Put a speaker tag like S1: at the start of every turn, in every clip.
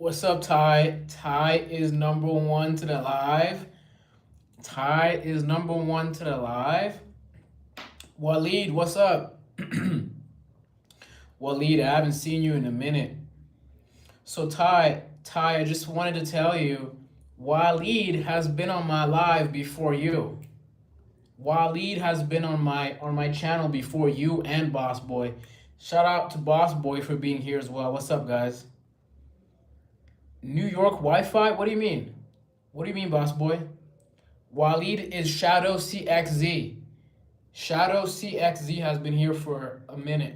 S1: What's up, Ty? Ty is number one to the live. Ty is number one to the live. Waleed, what's up? Waleed, I haven't seen you in a minute. So Ty, I just wanted to tell you, Waleed has been on my live before you. Waleed has been on my channel before you and Boss Boy. Shout out to Boss Boy for being here as well. What's up, guys? New York Wi-Fi? What do you mean? What do you mean, Boss Boy? Waleed is Shadow CXZ. Shadow CXZ has been here for a minute.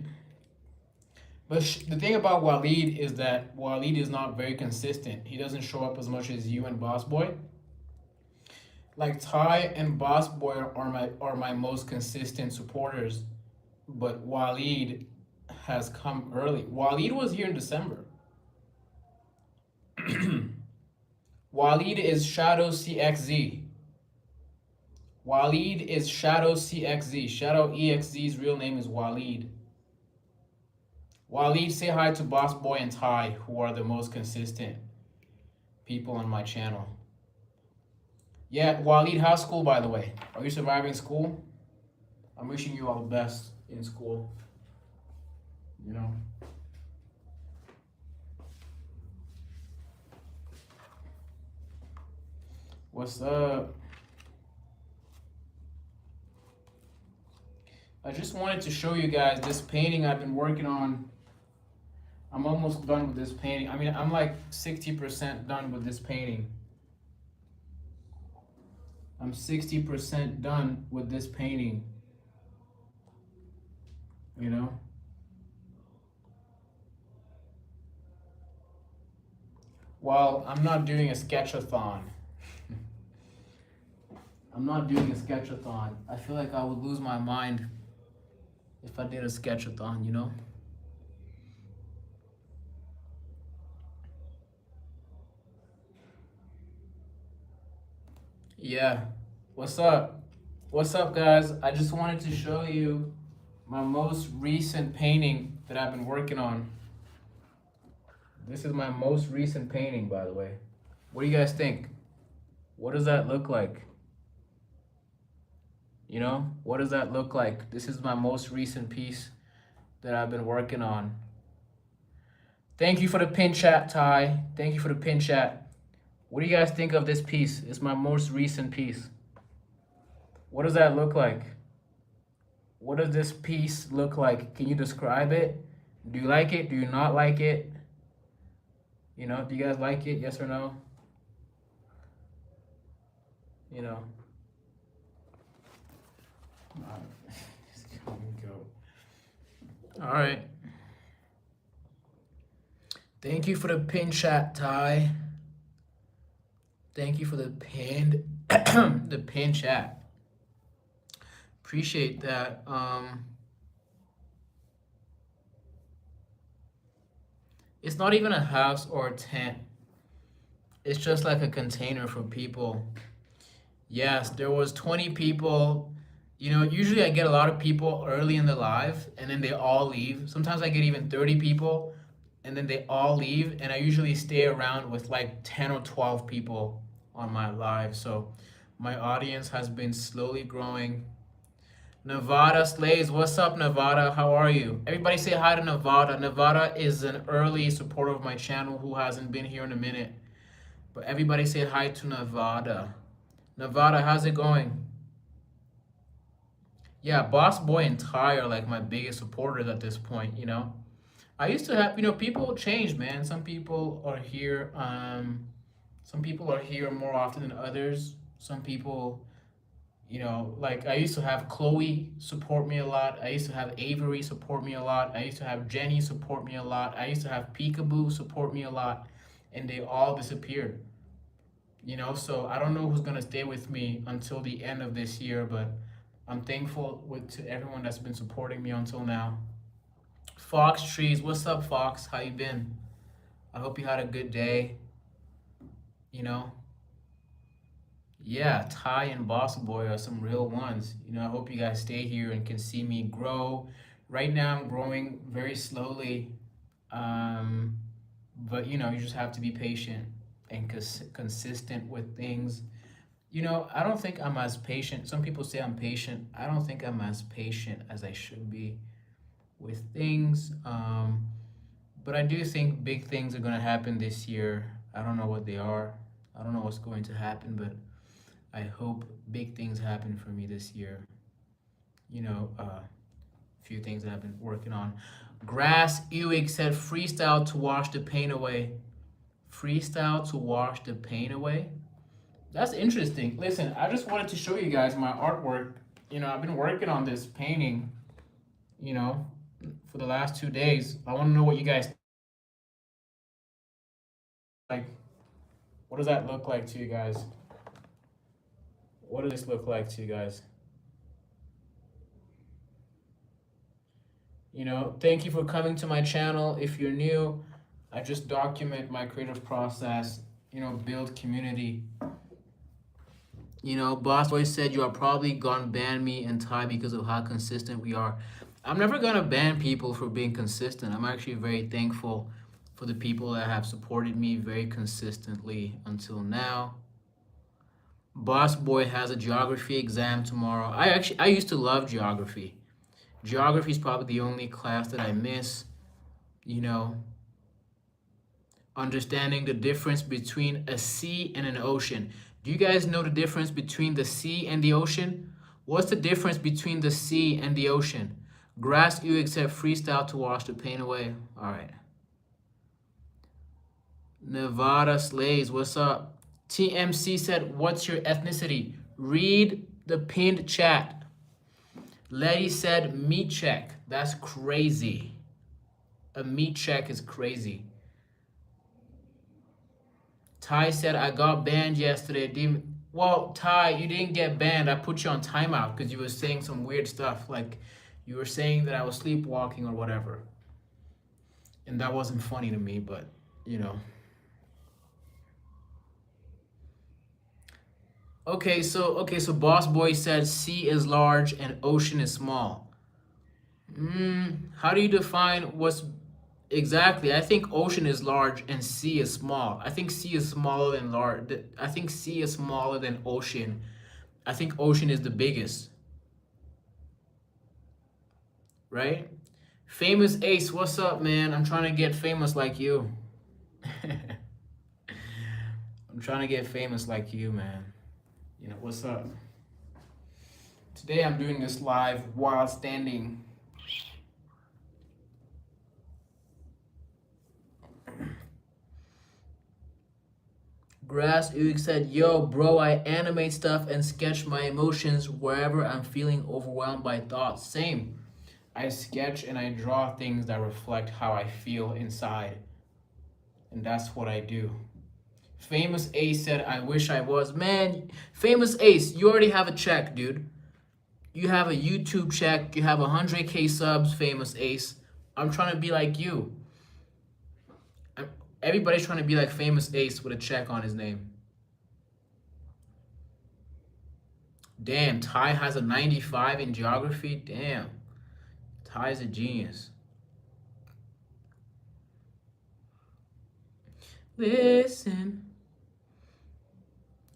S1: But the thing about Waleed is that Waleed is not very consistent. He doesn't show up as much as you and Boss Boy. Like Ty and Boss Boy are my most consistent supporters, but Waleed has come early. Waleed was here in December. Waleed is Shadow CXZ. Waleed is Shadow CXZ. Shadow EXZ's real name is Waleed. Waleed, say hi to Boss Boy and Ty, who are the most consistent people on my channel. Yeah, Waleed, how's school, by the way? Are you surviving school? I'm wishing you all the best in school. You know? What's up? I just wanted to show you guys this painting I've been working on. I'm almost done with this painting. I mean, I'm like 60% done with this painting. I'm 60% done with this painting. You know? Well, I'm not doing a sketchathon. I'm not doing a sketchathon. I feel like I would lose my mind if I did a sketchathon, you know? Yeah. What's up? What's up, guys? I just wanted to show you my most recent painting that I've been working on. This is my most recent painting, by the way. What do you guys think? What does that look like? You know, what does that look like? This is my most recent piece that I've been working on. Thank you for the pin chat, Ty. Thank you for the pin chat. What do you guys think of this piece? It's my most recent piece. What does that look like? What does this piece look like? Can you describe it? Do you like it? Do you not like it? You know, do you guys like it? Yes or no? You know. All right. Thank you for the pin chat, Ty. Thank you for the pinned the pin chat. Appreciate that. It's not even a house or a tent. It's just like a container for people. Yes, there was 20 people. You know, usually I get a lot of people early in the live and then they all leave. Sometimes I get even 30 people and then they all leave, and I usually stay around with like 10 or 12 people on my live. So my audience has been slowly growing. Nevada Slays, what's up, Nevada? How are you? Everybody say hi to Nevada. Nevada is an early supporter of my channel who hasn't been here in a minute. But everybody say hi to Nevada. Nevada, how's it going? Yeah, Boss Boy and Ty are like my biggest supporters at this point, you know? I used to have, you know, people change, man. Some people are here more often than others. Some people, you know, like I used to have Chloe support me a lot. I used to have Avery support me a lot. I used to have Jenny support me a lot. I used to have Peekaboo support me a lot, and they all disappeared. You know, so I don't know who's gonna stay with me until the end of this year, but I'm thankful to everyone that's been supporting me until now. Fox Trees, what's up, Fox? How you been? I hope you had a good day. You know, yeah, Ty and Boss Boy are some real ones. You know, I hope you guys stay here and can see me grow. Right now, I'm growing very slowly, But you just have to be patient and consistent with things. I don't think I'm as patient. Some people say I'm patient. I don't think I'm as patient as I should be with things. But I do think big things are going to happen this year. I don't know what they are. I don't know what's going to happen, but I hope big things happen for me this year. Few things that I've been working on. Grass Ewig said freestyle to wash the pain away. Freestyle to wash the pain away. That's interesting. Listen, I just wanted to show you guys my artwork. I've been working on this painting, you know, for the last 2 days. I want to know what you guys like. What does that look like to you guys? What does this look like to you guys? Thank you for coming to my channel. If you're new, I just document my creative process, build community. Boss Boy said you are probably gonna ban me and Ty because of how consistent we are. I'm never gonna ban people for being consistent. I'm actually very thankful for the people that have supported me very consistently until now. Boss Boy has a geography exam tomorrow. I used to love geography. Geography is probably the only class that I miss. You know, understanding the difference between a sea and an ocean. Do you guys know the difference between the sea and the ocean? What's the difference between the sea and the ocean? Grass you accept freestyle to wash the pain away. All right. Nevada Slays, what's up? TMC said, what's your ethnicity? Read the pinned chat. Letty said, meat check. That's crazy. A meat check is crazy. Ty said, I got banned yesterday. Well, Ty, you didn't get banned. I put you on timeout because you were saying some weird stuff. Like, you were saying that I was sleepwalking or whatever. And that wasn't funny to me, but, Okay, so Boss Boy said sea is large and ocean is small. How do you define what's exactly? I think ocean is large and sea is small. I think sea is smaller than large. I think sea is smaller than ocean. I think ocean is the biggest. Right? Famous Ace, what's up, man? I'm trying to get famous like you. I'm trying to get famous like you, man. What's up? Today I'm doing this live while standing. Grass Uig said, yo, bro, I animate stuff and sketch my emotions wherever I'm feeling overwhelmed by thoughts. Same. I sketch and I draw things that reflect how I feel inside. And that's what I do. Famous Ace said, I wish I was. Man, Famous Ace, you already have a check, dude. You have a YouTube check. You have 100K subs, Famous Ace. I'm trying to be like you. Everybody's trying to be like Famous Ace with a check on his name. Damn, Ty has a 95 in geography. Damn. Ty's a genius. Listen,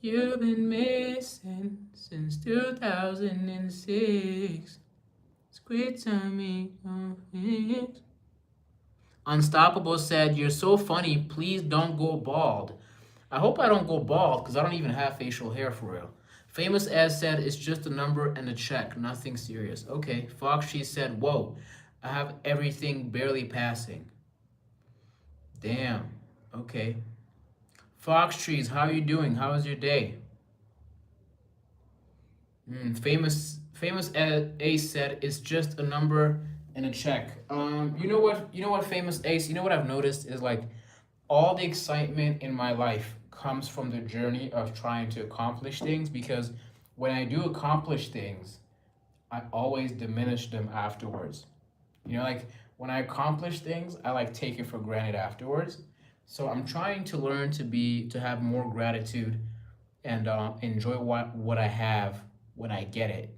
S1: you've been missing since 2006. It's great timing. Unstoppable said, you're so funny. Please don't go bald. I hope I don't go bald because I don't even have facial hair for real. Famous as said, it's just a number and a check. Nothing serious. Okay. Fox she said, whoa, I have everything barely passing. Damn. Okay. Fox Trees, how are you doing? How was your day? Famous Ace said it's just a number and a check. You know what, Famous Ace? You know what I've noticed is like all the excitement in my life comes from the journey of trying to accomplish things, because when I do accomplish things, I always diminish them afterwards. Like when I accomplish things, I like take it for granted afterwards. So I'm trying to learn to have more gratitude and enjoy what I have when I get it.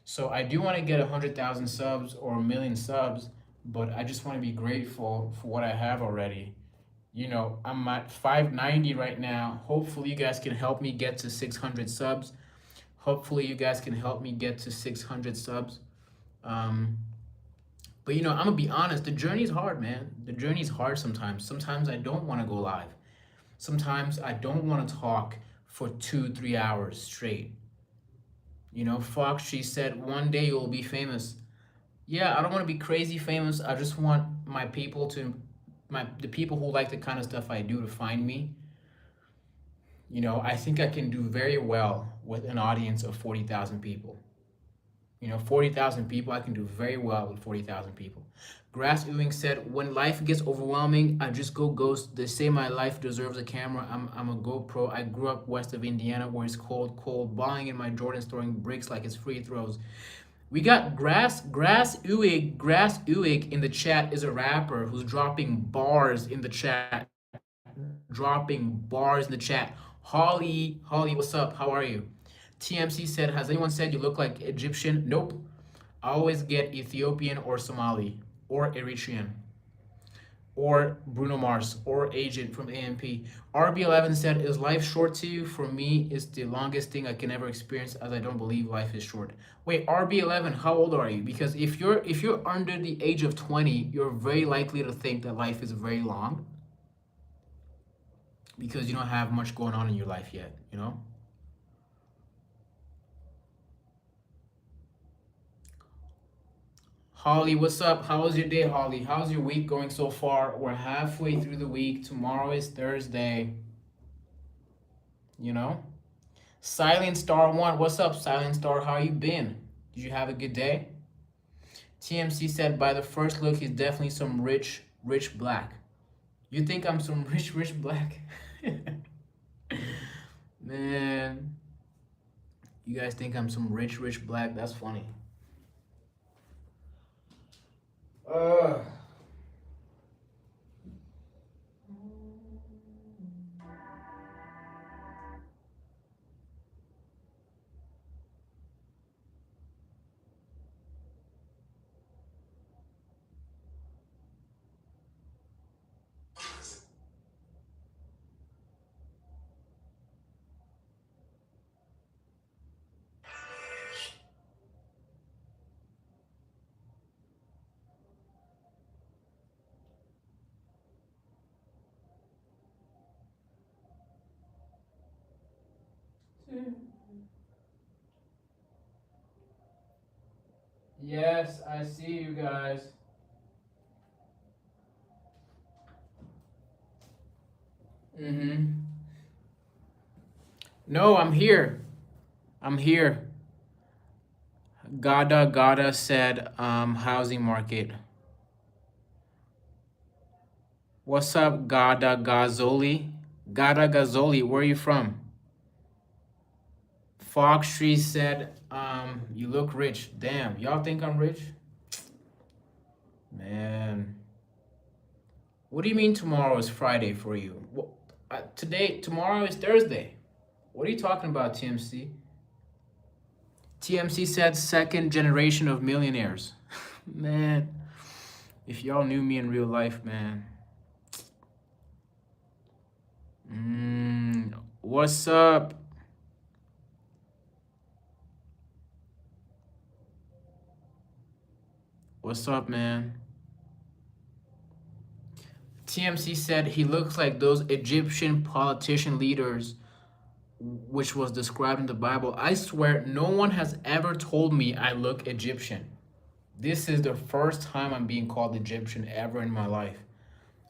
S1: So I do want to get 100,000 subs or 1 million subs, but I just want to be grateful for what I have already. I'm at 590 right now. Hopefully you guys can help me get to 600 subs. Hopefully you guys can help me get to 600 subs. Um, but I'm gonna be honest, the journey's hard, man. The journey's hard sometimes. Sometimes I don't want to go live. Sometimes I don't want to talk for 2, 3 hours straight. Fox, she said, one day you'll be famous. Yeah, I don't want to be crazy famous. I just want my people to, the people who like the kind of stuff I do to find me. I think I can do very well with an audience of 40,000 people. 40,000 people, I can do very well with 40,000 people. Grass Ewing said, when life gets overwhelming, I just go ghost. They say my life deserves a camera. I'm a GoPro. I grew up west of Indiana where it's cold, balling in my Jordans, throwing bricks like it's free throws. We got Grass Uig in the chat is a rapper who's dropping bars in the chat. Holly, what's up? How are you? TMC said, has anyone said you look like Egyptian? Nope. I always get Ethiopian or Somali or Eritrean or Bruno Mars or Agent from AMP. RB11 said, is life short to you? For me, it's the longest thing I can ever experience as I don't believe life is short. Wait, RB11, how old are you? Because if you're under the age of 20, you're very likely to think that life is very long because you don't have much going on in your life yet. Holly, what's up? How was your day, Holly? How's your week going so far? We're halfway through the week. Tomorrow is Thursday. You know? Silent Star 1, what's up, Silent Star? How you been? Did you have a good day? TMC said, by the first look, he's definitely some rich black. You think I'm some rich black? Man. You guys think I'm some rich black? That's funny. Uh. Yes, I see you guys. Mm-hmm. No, I'm here. I'm here. Gada said, housing market. What's up, Gada Gazoli? Gada Gazoli, where are you from? Fox Tree said, you look rich. Damn, y'all think I'm rich? Man. What do you mean tomorrow is Friday for you? Tomorrow is Thursday. What are you talking about, TMC? TMC said second generation of millionaires. Man, if y'all knew me in real life, man. What's up? What's up, man? TMC said he looks like those Egyptian politician leaders which was described in the Bible. I swear no one has ever told me I look Egyptian. This is the first time I'm being called Egyptian ever in my life.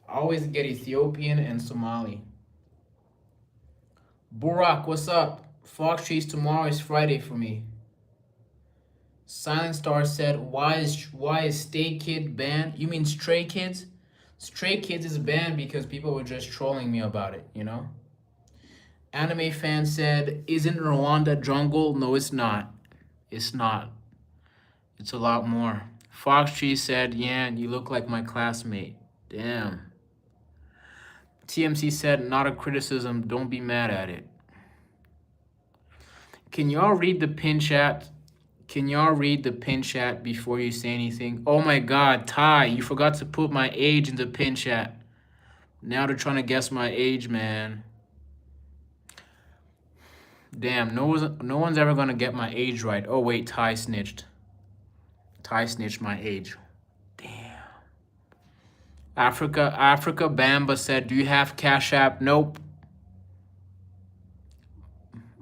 S1: I always get Ethiopian and Somali. Burak, what's up? Fox Cheese, tomorrow is Friday for me. Silent Star said, why is Stay Kid banned? You mean Stray Kids? Stray Kids is banned because people were just trolling me about it, Anime fan said, isn't Rwanda jungle? No, it's not. It's not. It's a lot more. Fox Cheese said, yeah, you look like my classmate. Damn. TMC said, not a criticism. Don't be mad at it. Can y'all read the pin chat? Can y'all read the pin chat before you say anything? Oh my God, Ty, you forgot to put my age in the pin chat. Now they're trying to guess my age, man. Damn, no one's ever gonna get my age right. Oh wait, Ty snitched. Ty snitched my age. Damn. Africa Bamba said, "Do you have Cash App?" Nope.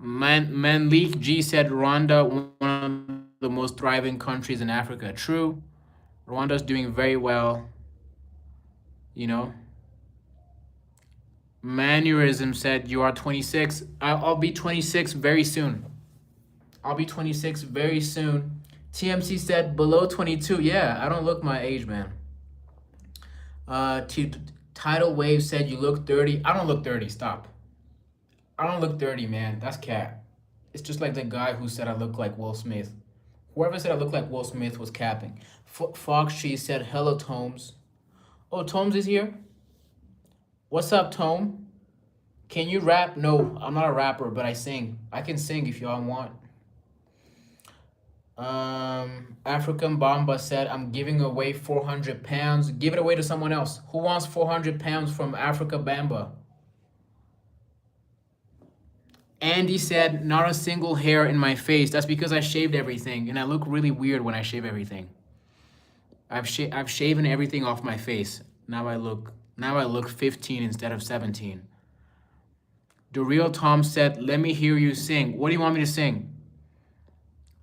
S1: Manlik G said, "Rwanda, one of the most thriving countries in Africa." True. Rwanda's doing very well. You know. Mannerism said, "You are 26." I'll be 26 very soon. I'll be 26 very soon. TMC said, "Below 22." Yeah, I don't look my age, man. Tidal Wave said, "You look 30." I don't look 30. Stop. I don't look 30, man. That's cat. It's just like the guy who said I look like Will Smith. Whoever said I look like Will Smith was capping. Fox Cheese said, "Hello, Tomes." Oh, Tomes is here? What's up, Tome? Can you rap? No, I'm not a rapper, but I sing. I can sing if y'all want. African Bamba said, "I'm giving away 400 pounds. Give it away to someone else. Who wants 400 pounds from Africa Bamba?" Andy said, "Not a single hair in my face." That's because I shaved everything, and I look really weird when I shave everything. I've shaven everything off my face. Now I look 15 instead of 17. The real Tom said, "Let me hear you sing." What do you want me to sing?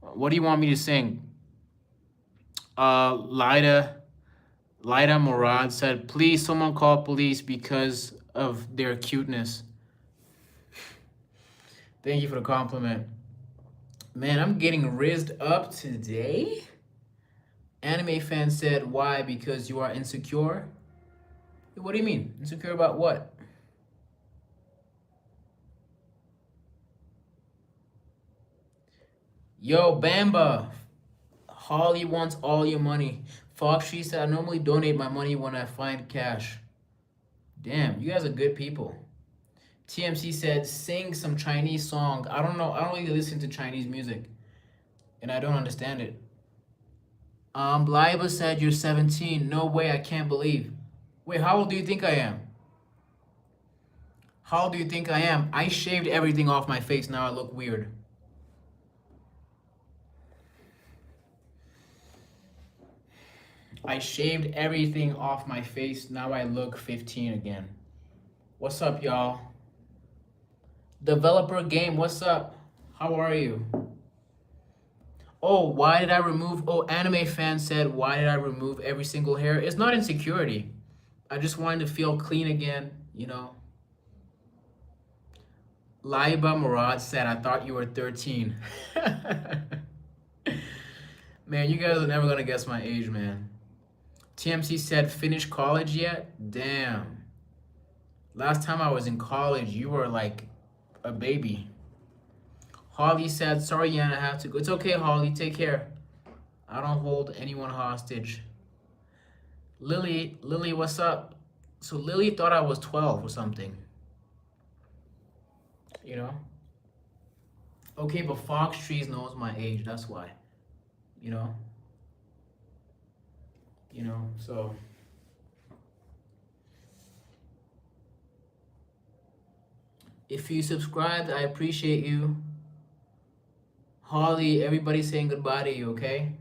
S1: What do you want me to sing? Lida Murad said, "Please, someone call police because of their cuteness." Thank you for the compliment. Man, I'm getting rizzed up today. Anime fan said, "Why? Because you are insecure?" What do you mean? Insecure about what? Yo, Bamba. Holly wants all your money. Fox, she said, "I normally donate my money when I find cash." Damn, you guys are good people. TMC said, "Sing some Chinese song." I don't know. I don't really listen to Chinese music. And I don't understand it. Blaiba said, "You're 17. No way, I can't believe." Wait, how old do you think I am? How old do you think I am? I shaved everything off my face. Now I look weird. I shaved everything off my face. Now I look 15 again. What's up, y'all? Developer Game, what's up? How are you? Oh, why did I remove? Oh, anime fan said, "Why did I remove every single hair?" It's not insecurity. I just wanted to feel clean again, you know. Laiba Murad said, "I thought you were 13." Man, you guys are never gonna guess my age, man. TMC said, "Finished college yet?" Damn. Last time I was in college, you were like a baby. Holly said, "Sorry, Yan, I have to go." It's okay, Holly. Take care. I don't hold anyone hostage. Lily, what's up? So Lily thought I was 12 or something. You know? Okay, but Fox Trees knows my age. That's why. You know? So... If you subscribed, I appreciate you. Holly, everybody's saying goodbye to you, okay?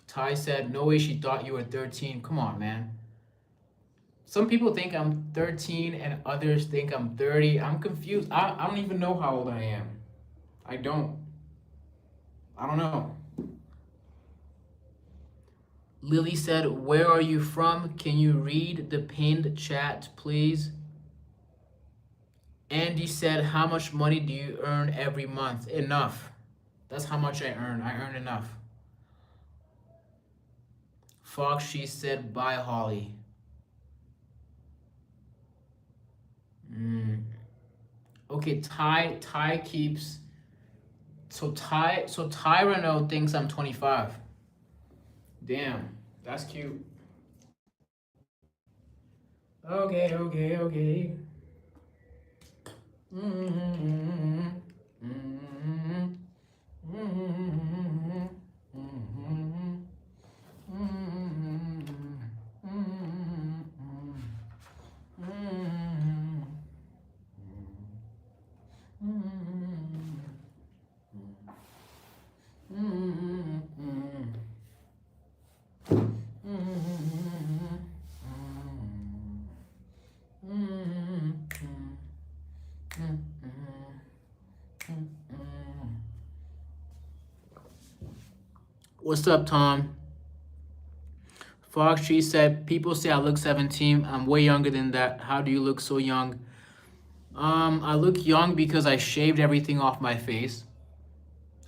S1: Ty said, "No way she thought you were 13. Come on, man. Some people think I'm 13 and others think I'm 30. I'm confused. I don't even know how old I am. I don't. I don't know." Lily said, "Where are you from? Can you read the pinned chat, please?" Andy said, "How much money do you earn every month?" Enough. That's how much I earn. I earn enough. Fox, she said, "Bye, Holly." Okay, Ty keeps... So Tyrano thinks I'm 25. Damn, that's cute. Okay. What's up, Tom? Fox, she said, people say I look 17. I'm way younger than that. How do you look so young? I look young because I shaved everything off my face.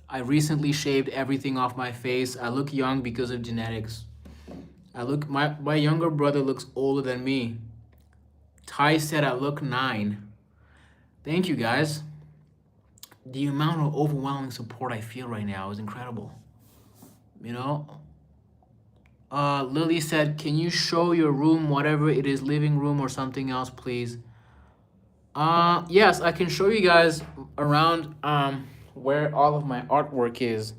S1: I recently shaved everything off my face. I look young because of genetics. My younger brother looks older than me. Ty said I look 9. Thank you guys. The amount of overwhelming support I feel right now is incredible. You know? Lily said, can you show your room, whatever it is, living room or something else, please? Yes, I can show you guys around where all of my artwork is.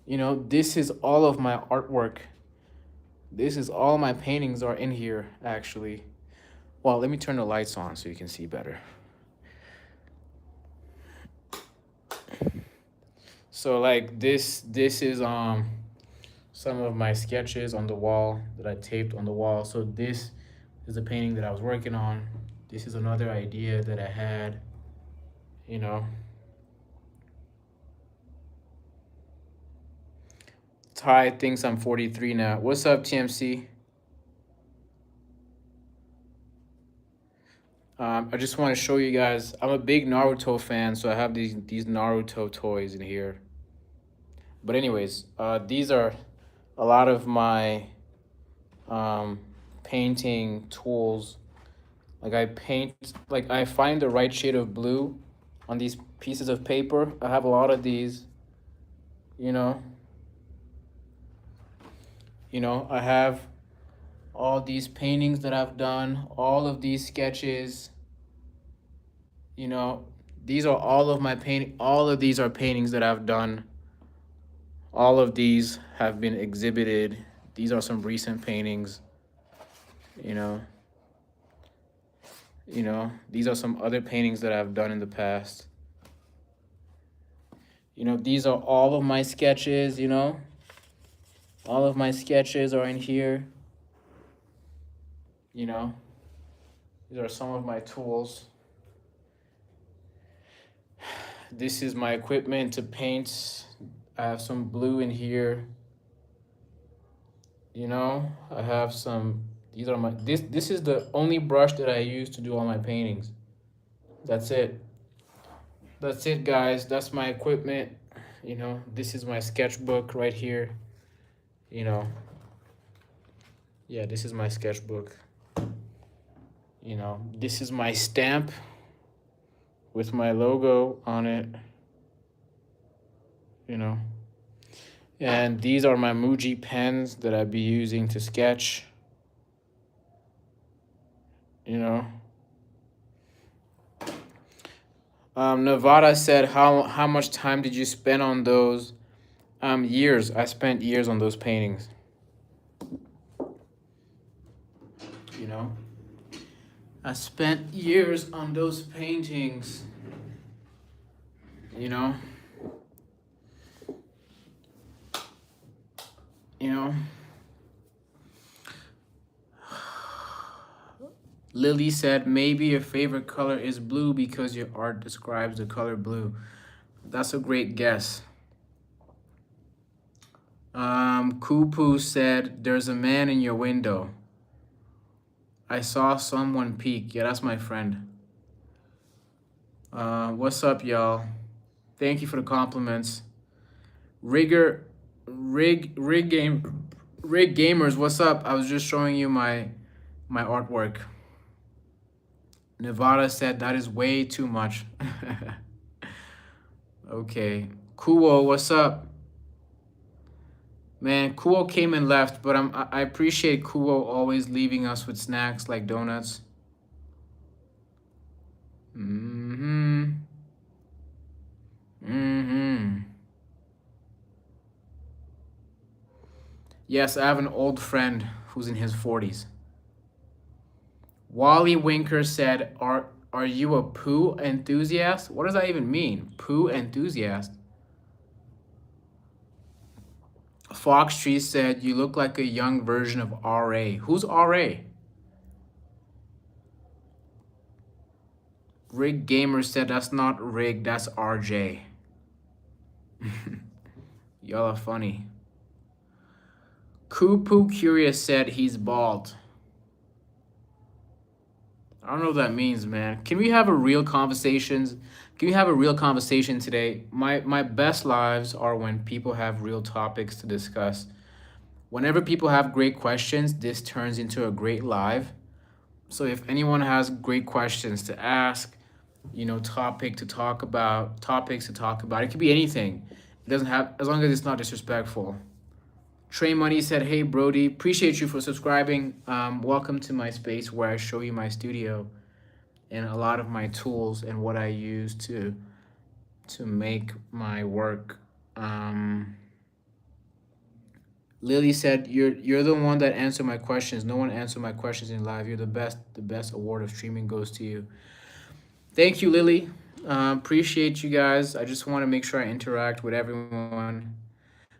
S1: You know, this is all of my artwork. This is all my paintings are in here, actually. Well, let me turn the lights on so you can see better. So like this is some of my sketches on the wall that I taped on the wall. So this is a painting that I was working on. This is another idea that I had, you know. Ty thinks I'm 43 now. What's up, TMC? I just want to show you guys. I'm a big Naruto fan, so I have these Naruto toys in here. But anyways, these are a lot of my painting tools. Like I find the right shade of blue on these pieces of paper. I have a lot of these, you know. I have all these paintings that I've done, all of these sketches, you know. These are all of my painting. All of these are paintings that I've done. All of these have been exhibited. These are some recent paintings, you know. These are some other paintings that I've done in the past. These are all of my sketches, All of my sketches are in here. These are some of my tools. This is my equipment to paint. I have some blue in here. I have some, these are my, this is the only brush that I use to do all my paintings. That's it. That's it, guys. That's my equipment. This is my sketchbook right here. Yeah, this is my sketchbook. This is my stamp with my logo on it. And these are my Muji pens that I'd be using to sketch. Nevada said, how much time did you spend on those? Years. I spent years on those paintings. I spent years on those paintings. You know. Lily said, maybe your favorite color is blue because your art describes the color blue. That's a great guess. Kupu said, there's a man in your window. I saw someone peek. Yeah, that's my friend. What's up, y'all? Thank you for the compliments. Rig Gamers, what's up? I was just showing you my artwork. Nevada said that is way too much. Okay. Kuo, what's up? Man, Kuo came and left, but I appreciate Kuo always leaving us with snacks like donuts. Yes, I have an old friend who's in his 40s. Wally Winker said, are you a poo enthusiast? What does that even mean? Poo enthusiast? Fox Tree said, you look like a young version of R.A. Who's R.A.? Rig Gamer said, that's not Rig, that's R.J. Y'all are funny. Kupu Curious said he's bald. I don't know what that means, man. Can we have a real conversations? Can we have a real conversation today? My best lives are when people have real topics to discuss. Whenever people have great questions, this turns into a great live. So if anyone has great questions to ask, topics to talk about, it could be anything. It doesn't have, as long as it's not disrespectful. Trey Money said, "Hey Brody, appreciate you for subscribing. Welcome to my space where I show you my studio and a lot of my tools and what I use to make my work." Lily said, "You're the one that answered my questions. No one answered my questions in live. You're the best. The best award of streaming goes to you." Thank you, Lily. Appreciate you guys. I just want to make sure I interact with everyone.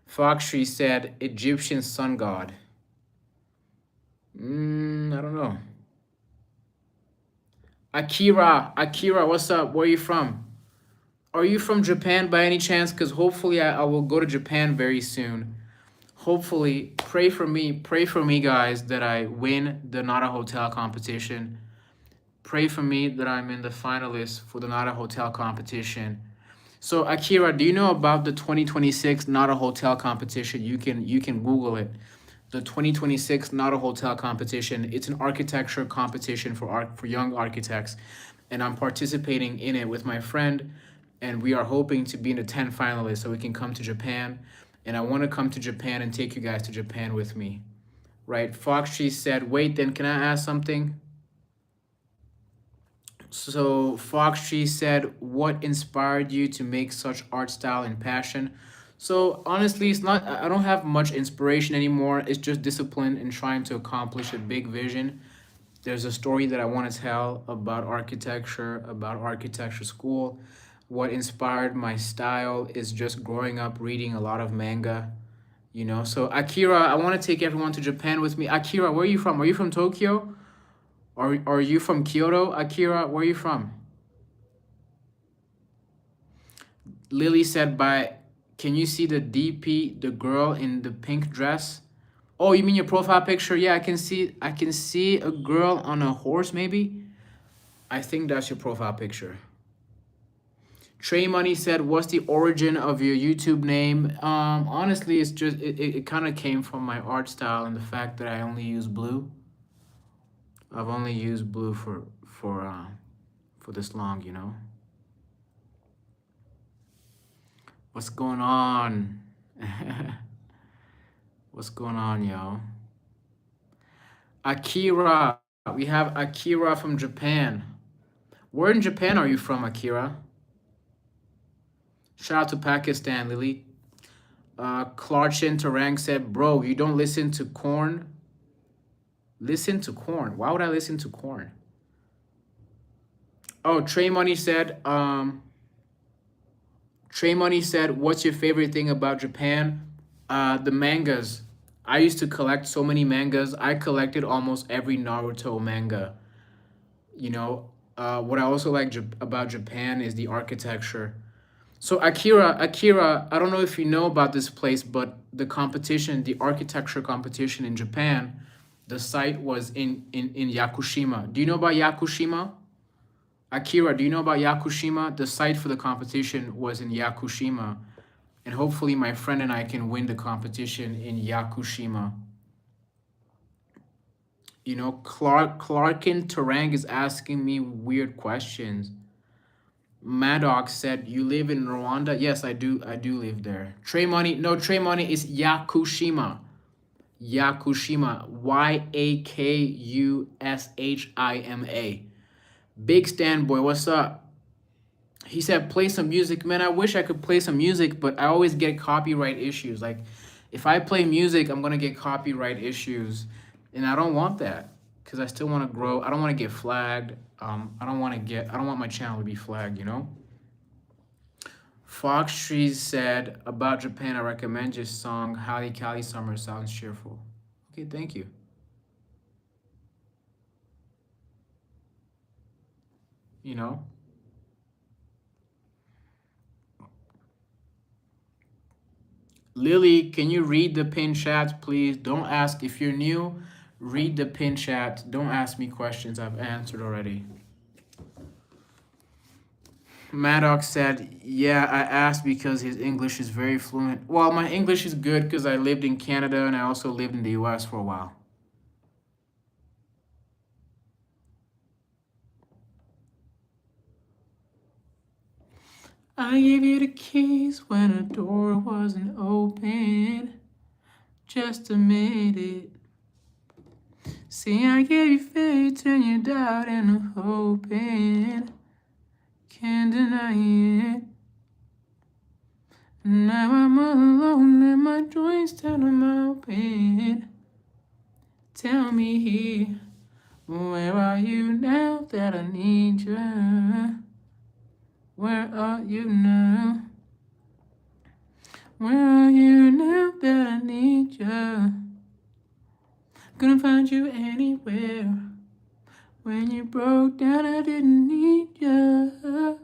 S1: Foxtree said, "Egyptian sun god." I don't know. Akira, what's up? Where are you from? Are you from Japan by any chance? Because hopefully I will go to Japan very soon. Hopefully, pray for me, guys, that I win the Nara Hotel competition. Pray for me that I'm in the finalists for the Nara Hotel competition. So Akira, do you know about the 2026 Nara Hotel competition? You can Google it. The 2026 Nara Hotel competition. It's an architecture competition for young architects, and I'm participating in it with my friend, and we are hoping to be in the 10 finalists so we can come to Japan. And I want to come to Japan and take you guys to Japan with me. Right? Foxtree said, "Wait, then can I ask something?" So Foxtree said, "What inspired you to make such art style and passion?" So honestly, it's not. I don't have much inspiration anymore. It's just discipline and trying to accomplish a big vision. There's a story that I want to tell about architecture school. What inspired my style is just growing up reading a lot of manga. So Akira, I want to take everyone to Japan with me. Akira, where are you from? Are you from Tokyo? Are you from Kyoto? Akira, where are you from? Lily said, can you see the DP, the girl in the pink dress? Oh, you mean your profile picture? Yeah, I can see a girl on a horse maybe. I think that's your profile picture. Trey Money said, "What's the origin of your YouTube name?" Honestly, it's just it kind of came from my art style and the fact that I only use blue. I've only used blue for this long. What's going on? What's going on, yo? Akira. We have Akira from Japan. Where in Japan are you from, Akira? Shout out to Pakistan, Lily. Clarchin Tarang said, "Bro, you don't listen to corn." Listen to corn. Why would I listen to corn? Oh, Trey Money said, "What's your favorite thing about Japan?" The mangas. I used to collect so many mangas. I collected almost every Naruto manga. What I also like about Japan is the architecture. So Akira, I don't know if you know about this place, but the architecture competition in Japan, the site was in Yakushima. Do you know about Yakushima? Akira, do you know about Yakushima? The site for the competition was in Yakushima, and hopefully my friend and I can win the competition in Yakushima. Clarkin Tarang is asking me weird questions. Maddox said, "You live in Rwanda?" Yes, I do. I do live there. Trey Money. No, Trey Money is Yakushima. Yakushima. Yakushima. Big Stan Boy, what's up? He said, "Play some music." Man, I wish I could play some music, but I always get copyright issues. Like, if I play music, I'm gonna get copyright issues, and I don't want that because I still want to grow. I don't want to get flagged. I don't want my channel to be flagged. Fox Trees said, "About Japan, I recommend your song, Hali Kali Summer sounds cheerful." Okay, thank you. You know? Lily, can you read the pin chat, please? Don't ask if you're new. Read the pin chat. Don't ask me questions I've answered already. Maddox said, yeah, I asked because his English is very fluent. Well, my English is good because I lived in Canada and I also lived in the US for a while. I gave you the keys when a door wasn't open. Just admit it. See, I gave you faith, turn your doubt into hoping. Can't deny it. Now I'm all alone and my joints turn them open. Tell me, where are you now that I need you? Where are you now? Where are you now that I need you? Couldn't find you anywhere. When you broke down, I didn't need you.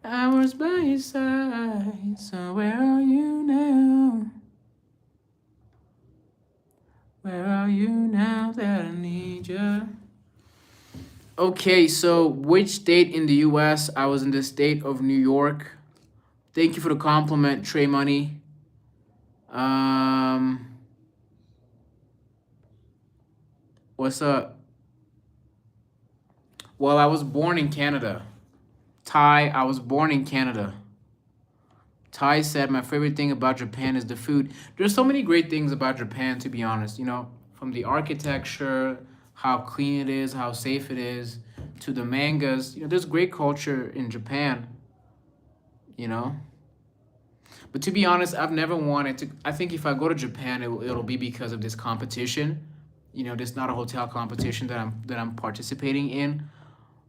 S1: I was by your side, so where are you now? Where are you now that I need you? Okay, so which state in the US? I was in the state of New York. Thank you for the compliment, Trey Money. What's up? Well, I was born in Canada. Ty, I was born in Canada. Ty said, my favorite thing about Japan is the food. There's so many great things about Japan, to be honest. You know, from the architecture, how clean it is, how safe it is, to the mangas. You know, there's great culture in Japan, you know. But to be honest, I've never wanted to. I think if I go to Japan, it'll be because of this competition. You know, there's not a hotel competition that I'm participating in.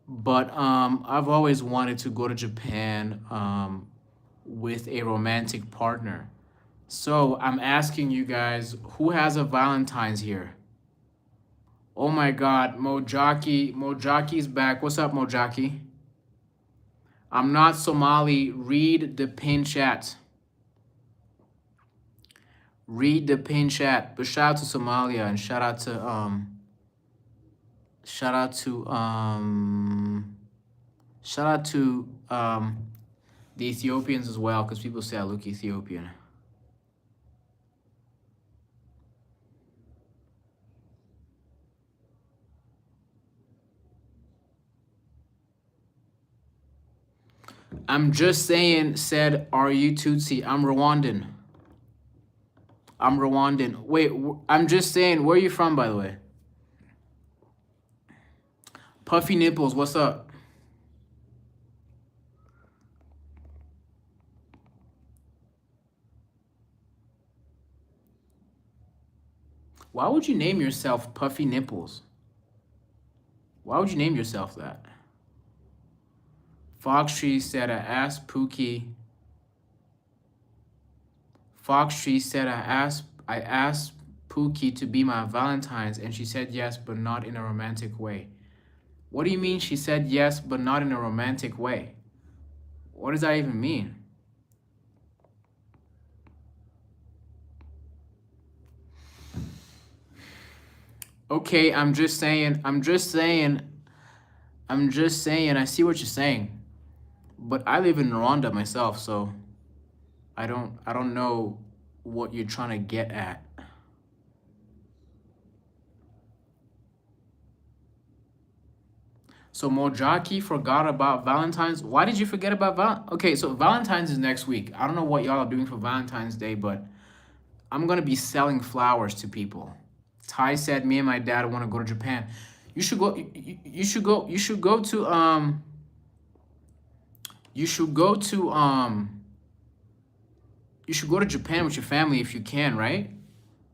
S1: But I've always wanted to go to Japan with a romantic partner. So I'm asking you guys, who has a Valentine's here? Oh my God, Mojaki. Mojaki's back. What's up, Mojaki? I'm not Somali. Read the pin chat. Read the pin chat. But shout out to Somalia and shout out to the Ethiopians as well, because people say I look Ethiopian. I'm just saying, said, are you Tutsi? I'm Rwandan. I'm Rwandan. Wait, I'm just saying, where are you from, by the way? Puffy Nipples, what's up? Why would you name yourself Puffy Nipples? Why would you name yourself that? Foxtree said, I asked Pookie. Foxtree said, I asked Pookie to be my Valentine's, and she said yes, but not in a romantic way. What do you mean she said yes, but not in a romantic way? What does that even mean? Okay, I'm just saying, I see what you're saying. But I live in Rwanda myself, so I don't know what you're trying to get at. So Mojaki forgot about Valentine's. Why did you forget about Okay, so Valentine's is next week. I don't know what y'all are doing for Valentine's Day, but I'm gonna be selling flowers to people. Ty said me and my dad want to go to Japan. You should go. You should go. You should go to You should go to You should go to Japan with your family if you can, right?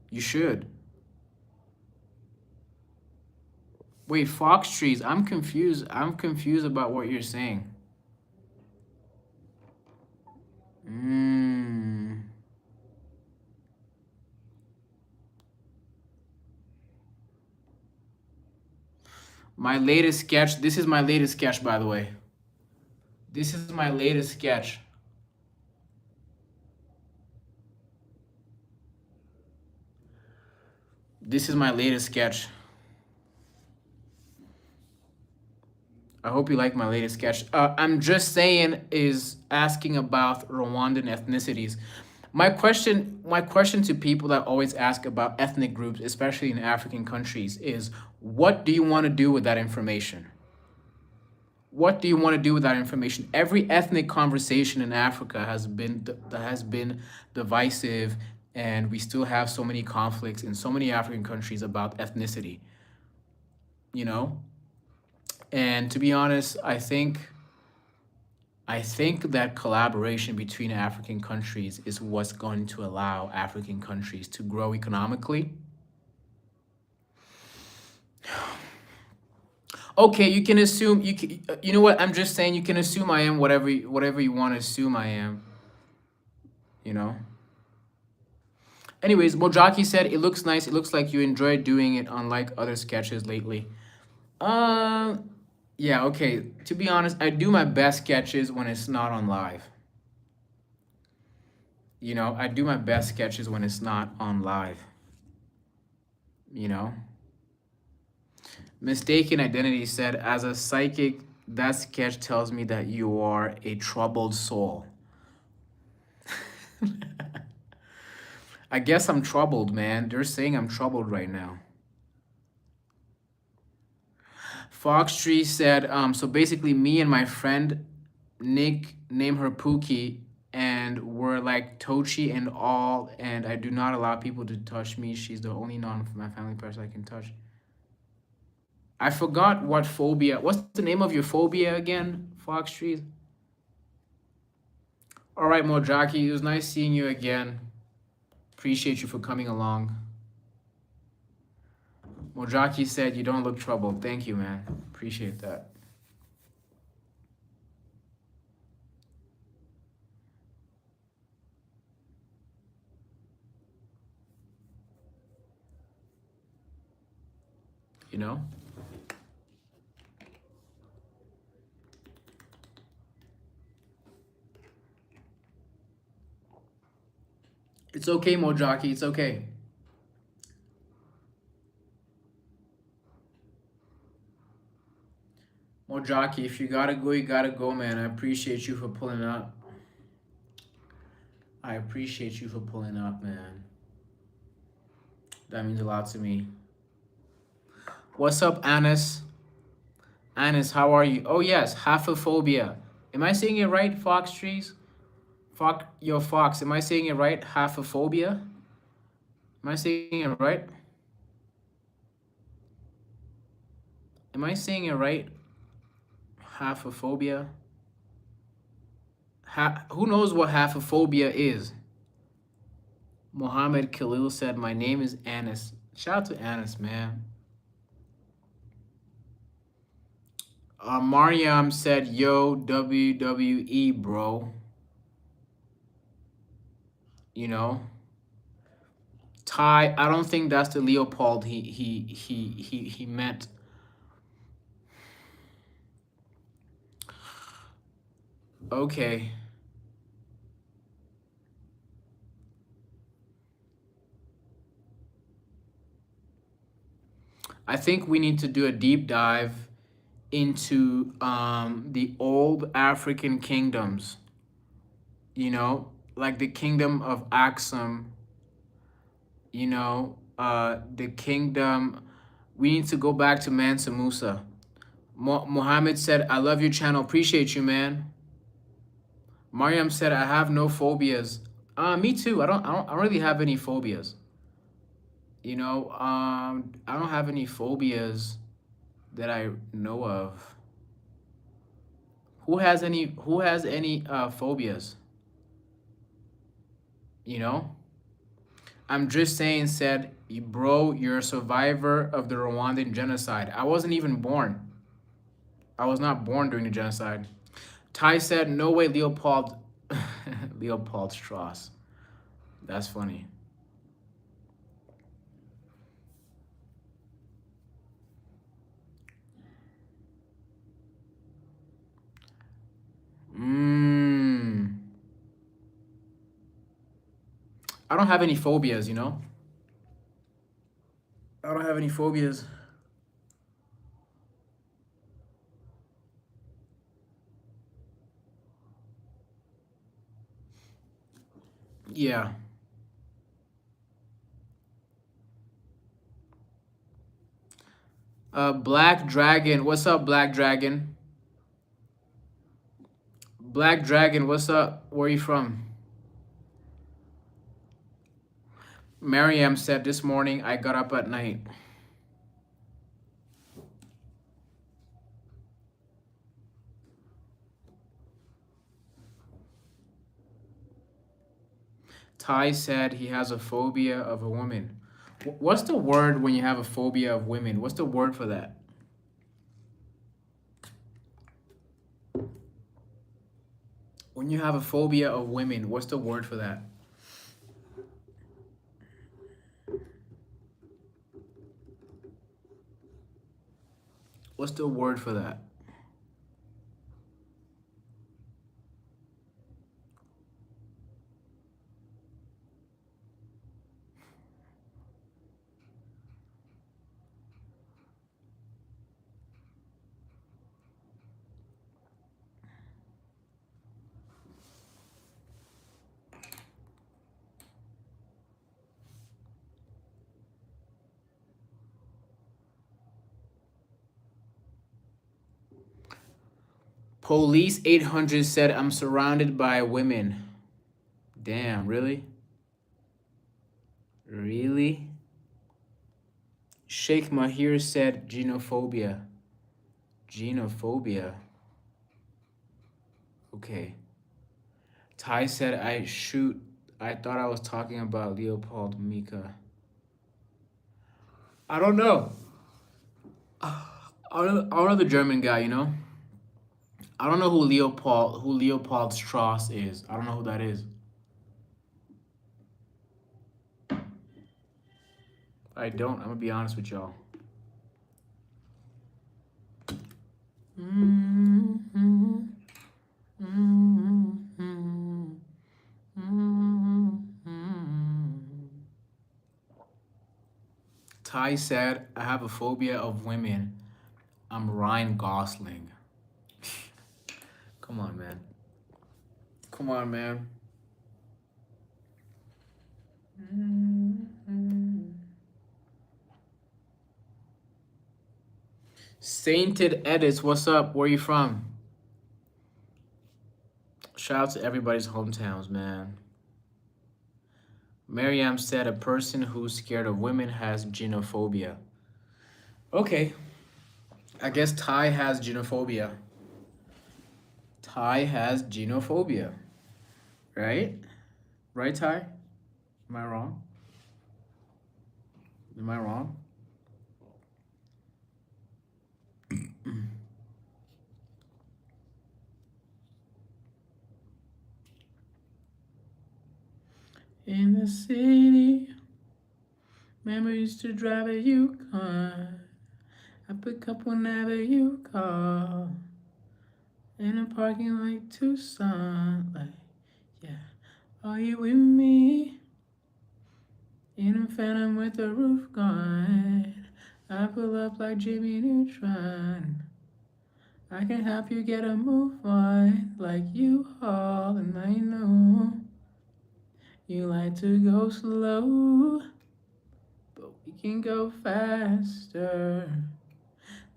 S1: You should. Wait, fox trees. I'm confused. I'm confused about what you're saying. My latest sketch. This is my latest sketch, by the way. This is my latest sketch. This is my latest sketch. I hope you like my latest sketch. I'm just saying is asking about Rwandan ethnicities. My question to people that always ask about ethnic groups, especially in African countries, is what do you want to do with that information? What do you want to do with that information? Every ethnic conversation in Africa has been divisive, and we still have so many conflicts in so many African countries about ethnicity. You know, and to be honest, I think that collaboration between African countries is what's going to allow African countries to grow economically. Okay, you can assume you know what? I'm just saying you can assume I am whatever you want to assume I am, you know. Anyways, Mojaki said it looks nice. It looks like you enjoyed doing it unlike other sketches lately. Um yeah, okay. To be honest, I do my best sketches when it's not on live. You know, I do my best sketches when it's not on live, you know. Mistaken Identity said, as a psychic, that sketch tells me that you are a troubled soul. I guess I'm troubled, man. They're saying I'm troubled right now. Fox Tree said, so basically, me and my friend Nick, name her Pookie, and we're like Tochi and all, and I do not allow people to touch me. She's the only non my family person I can touch. I forgot what phobia. What's the name of your phobia again, Fox Tree? All right, Mojaki, it was nice seeing you again. Appreciate you for coming along. Mojaki said you don't look troubled. Thank you, man. Appreciate that. You know? It's okay, Mojaki. It's okay. Mojaki, if you gotta go, man. I appreciate you for pulling up. I appreciate you for pulling up, man. That means a lot to me. What's up, Anis? Anis, how are you? Oh yes, haphophobia. Am I saying it right, Fox Trees? Fox. Am I saying it right? Haphophobia? Am I saying it right? Am I saying it right? Haphophobia? Who knows what haphophobia is? Mohammed Khalil said, my name is Anis. Shout out to Anis, man. Mariam said, yo, WWE, bro. You know? Ty, I don't think that's the Leopold he meant. Okay. I think we need to do a deep dive into the old African kingdoms, you know, like the kingdom of Axum, you know, the kingdom. We need to go back to Mansa Musa. Mohammed said, I love your channel. Appreciate you, man. Mariam said, I have no phobias. Me too. I don't really have any phobias. You know, I don't have any phobias that I know of. Who has any phobias? You know? I'm just saying, said, bro, you're a survivor of the Rwandan genocide. I wasn't even born. I was not born during the genocide. Ty said, no way, Leopold. Leopold Strauss. That's funny. I don't have any phobias, you know? have any phobias. Yeah. Black Dragon. What's up, Black Dragon? Black Dragon, what's up? Where are you from? Mariam said this morning I got up at night. Ty said he has a phobia of a woman. What's the word when you have a phobia of women? What's the word for that? When you have a phobia of women, what's the word for that? What's the word for that? Police 800 said I'm surrounded by women. Damn, really? Really? Sheikh Mahir said genophobia. Genophobia. Okay. Ty said I thought I was talking about Leopold Mika. I don't know. I don't know the German guy, you know? I don't know who Leopold Strauss is. I don't know who that is. I don't. I'm gonna be honest with y'all. Ty said, I have a phobia of women. I'm Ryan Gosling. Come on, man. Come on, man. Sainted Edits, what's up? Where you from? Shout out to everybody's hometowns, man. Mariam said a person who's scared of women has genophobia. Okay. I guess Ty has genophobia. Ty has genophobia. Right? Right, Ty? Am I wrong? Am I wrong? In the city, remember used to drive a Yukon. I pick up whenever you call. In a parking like Tucson, like, yeah. Are you with me? In a phantom with the roof gone. I pull up like Jimmy Neutron. I can help you get a move on, like you haul, and I know you like to go slow, but we can go faster.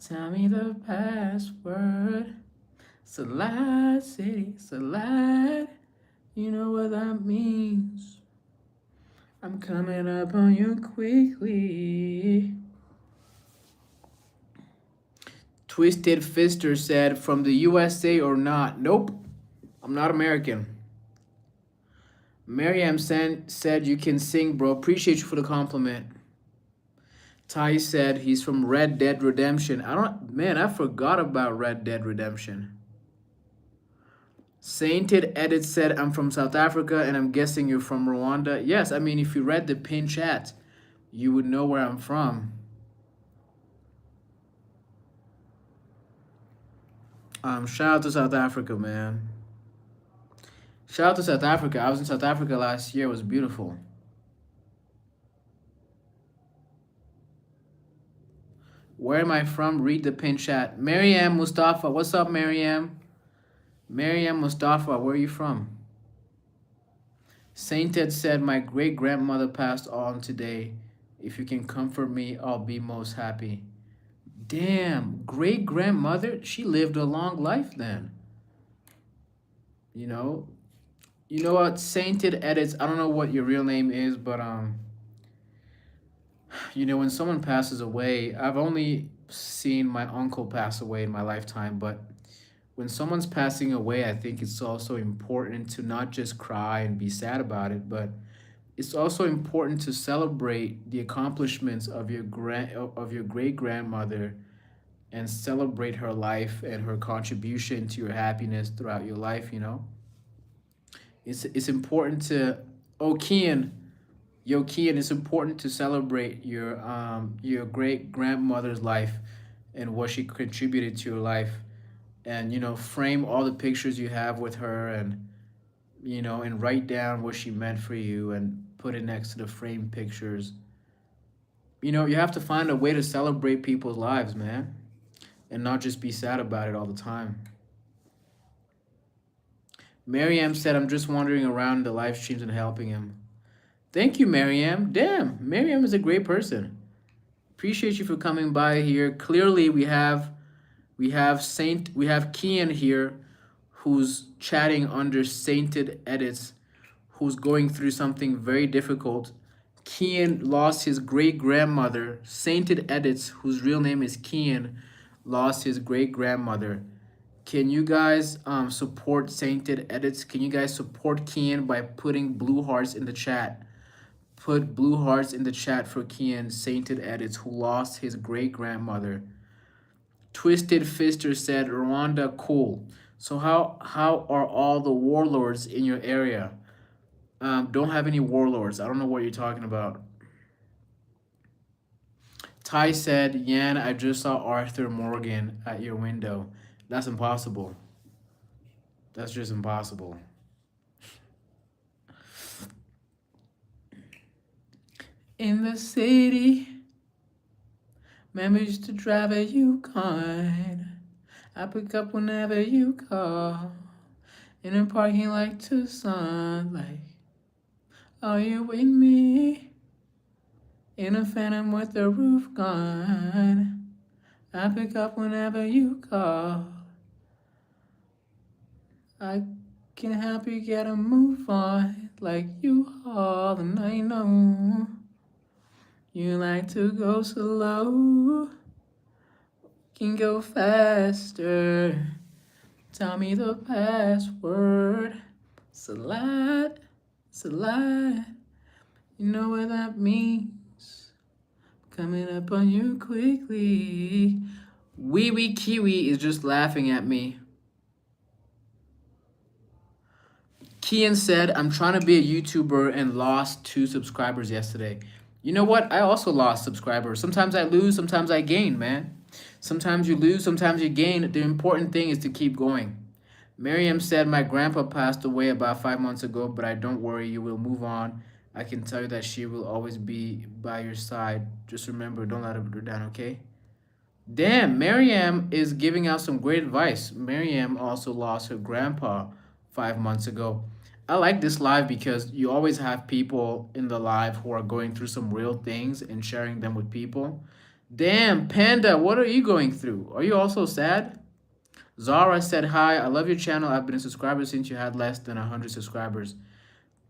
S1: Tell me the password. Salad City, salad. You know what that means. I'm coming up on you quickly. Twisted Fister said, from the USA or not? Nope, I'm not American. Mariam said you can sing, bro. Appreciate you for the compliment. Ty said he's from Red Dead Redemption. I forgot about Red Dead Redemption. Sainted Edit said, I'm from South Africa and I'm guessing you're from Rwanda. Yes, I mean, if you read the pin chat, you would know where I'm from. Shout out to South Africa, man. Shout out to South Africa. I was in South Africa last year. It was beautiful. Where am I from? Read the pin chat. Mariam Mustafa. What's up, Mariam? Mariam Mustafa, where are you from? Sainted said, my great grandmother passed on today. If you can comfort me, I'll be most happy. Damn, great grandmother? She lived a long life then. You know? You know what? Sainted edits. I don't know what your real name is, but when someone passes away, I've only seen my uncle pass away in my lifetime, but when someone's passing away, I think it's also important to not just cry and be sad about it, but it's also important to celebrate the accomplishments of your great grandmother and celebrate her life and her contribution to your happiness throughout your life. It's important to Kian, yo Kian, it's important to celebrate your great grandmother's life and what she contributed to your life, and frame all the pictures you have with her, and write down what she meant for you and put it next to the framed pictures. You have to find a way to celebrate people's lives, man, and not just be sad about it all the time. Mariam said, I'm just wandering around the live streams and helping him. Thank you, Mariam. Damn, Mariam is a great person. Appreciate you for coming by here. Clearly, we have Kian here, who's chatting under Sainted Edits, who's going through something very difficult. Kian lost his great grandmother. Sainted Edits, whose real name is Kian, lost his great grandmother. Can you guys support Sainted Edits? Can you guys support Kian by putting blue hearts in the chat? Put blue hearts in the chat for Kian, Sainted Edits, who lost his great grandmother. Twisted Fister said, Rwanda, cool. So how are all the warlords in your area? Don't have any warlords. I don't know what you're talking about. Ty said, Yan, I just saw Arthur Morgan at your window. That's impossible. That's just impossible. In the city, memories used to drive a Yukon. I pick up whenever you call. In a parking lot Tucson, like, are you with me? In a phantom with the roof gone. I pick up whenever you call. I can help you get a move on like you all, and I know you like to go slow. Can go faster. Tell me the password. Salad, salad. You know what that means. Coming up on you quickly. Wee Wee Kiwi is just laughing at me. Kian said, I'm trying to be a YouTuber and lost 2 subscribers yesterday. You know what? I also lost subscribers. Sometimes I lose, sometimes I gain, man. Sometimes you lose, sometimes you gain. The important thing is to keep going. Miriam said, my grandpa passed away about 5 months ago, but I don't worry, you will move on. I can tell you that she will always be by your side. Just remember, don't let her down, okay? Damn, Miriam is giving out some great advice. Miriam also lost her grandpa 5 months ago. I like this live because you always have people in the live who are going through some real things and sharing them with people. Damn, Panda, what are you going through? Are you also sad? Zara said, hi, I love your channel. I've been a subscriber since you had less than 100 subscribers.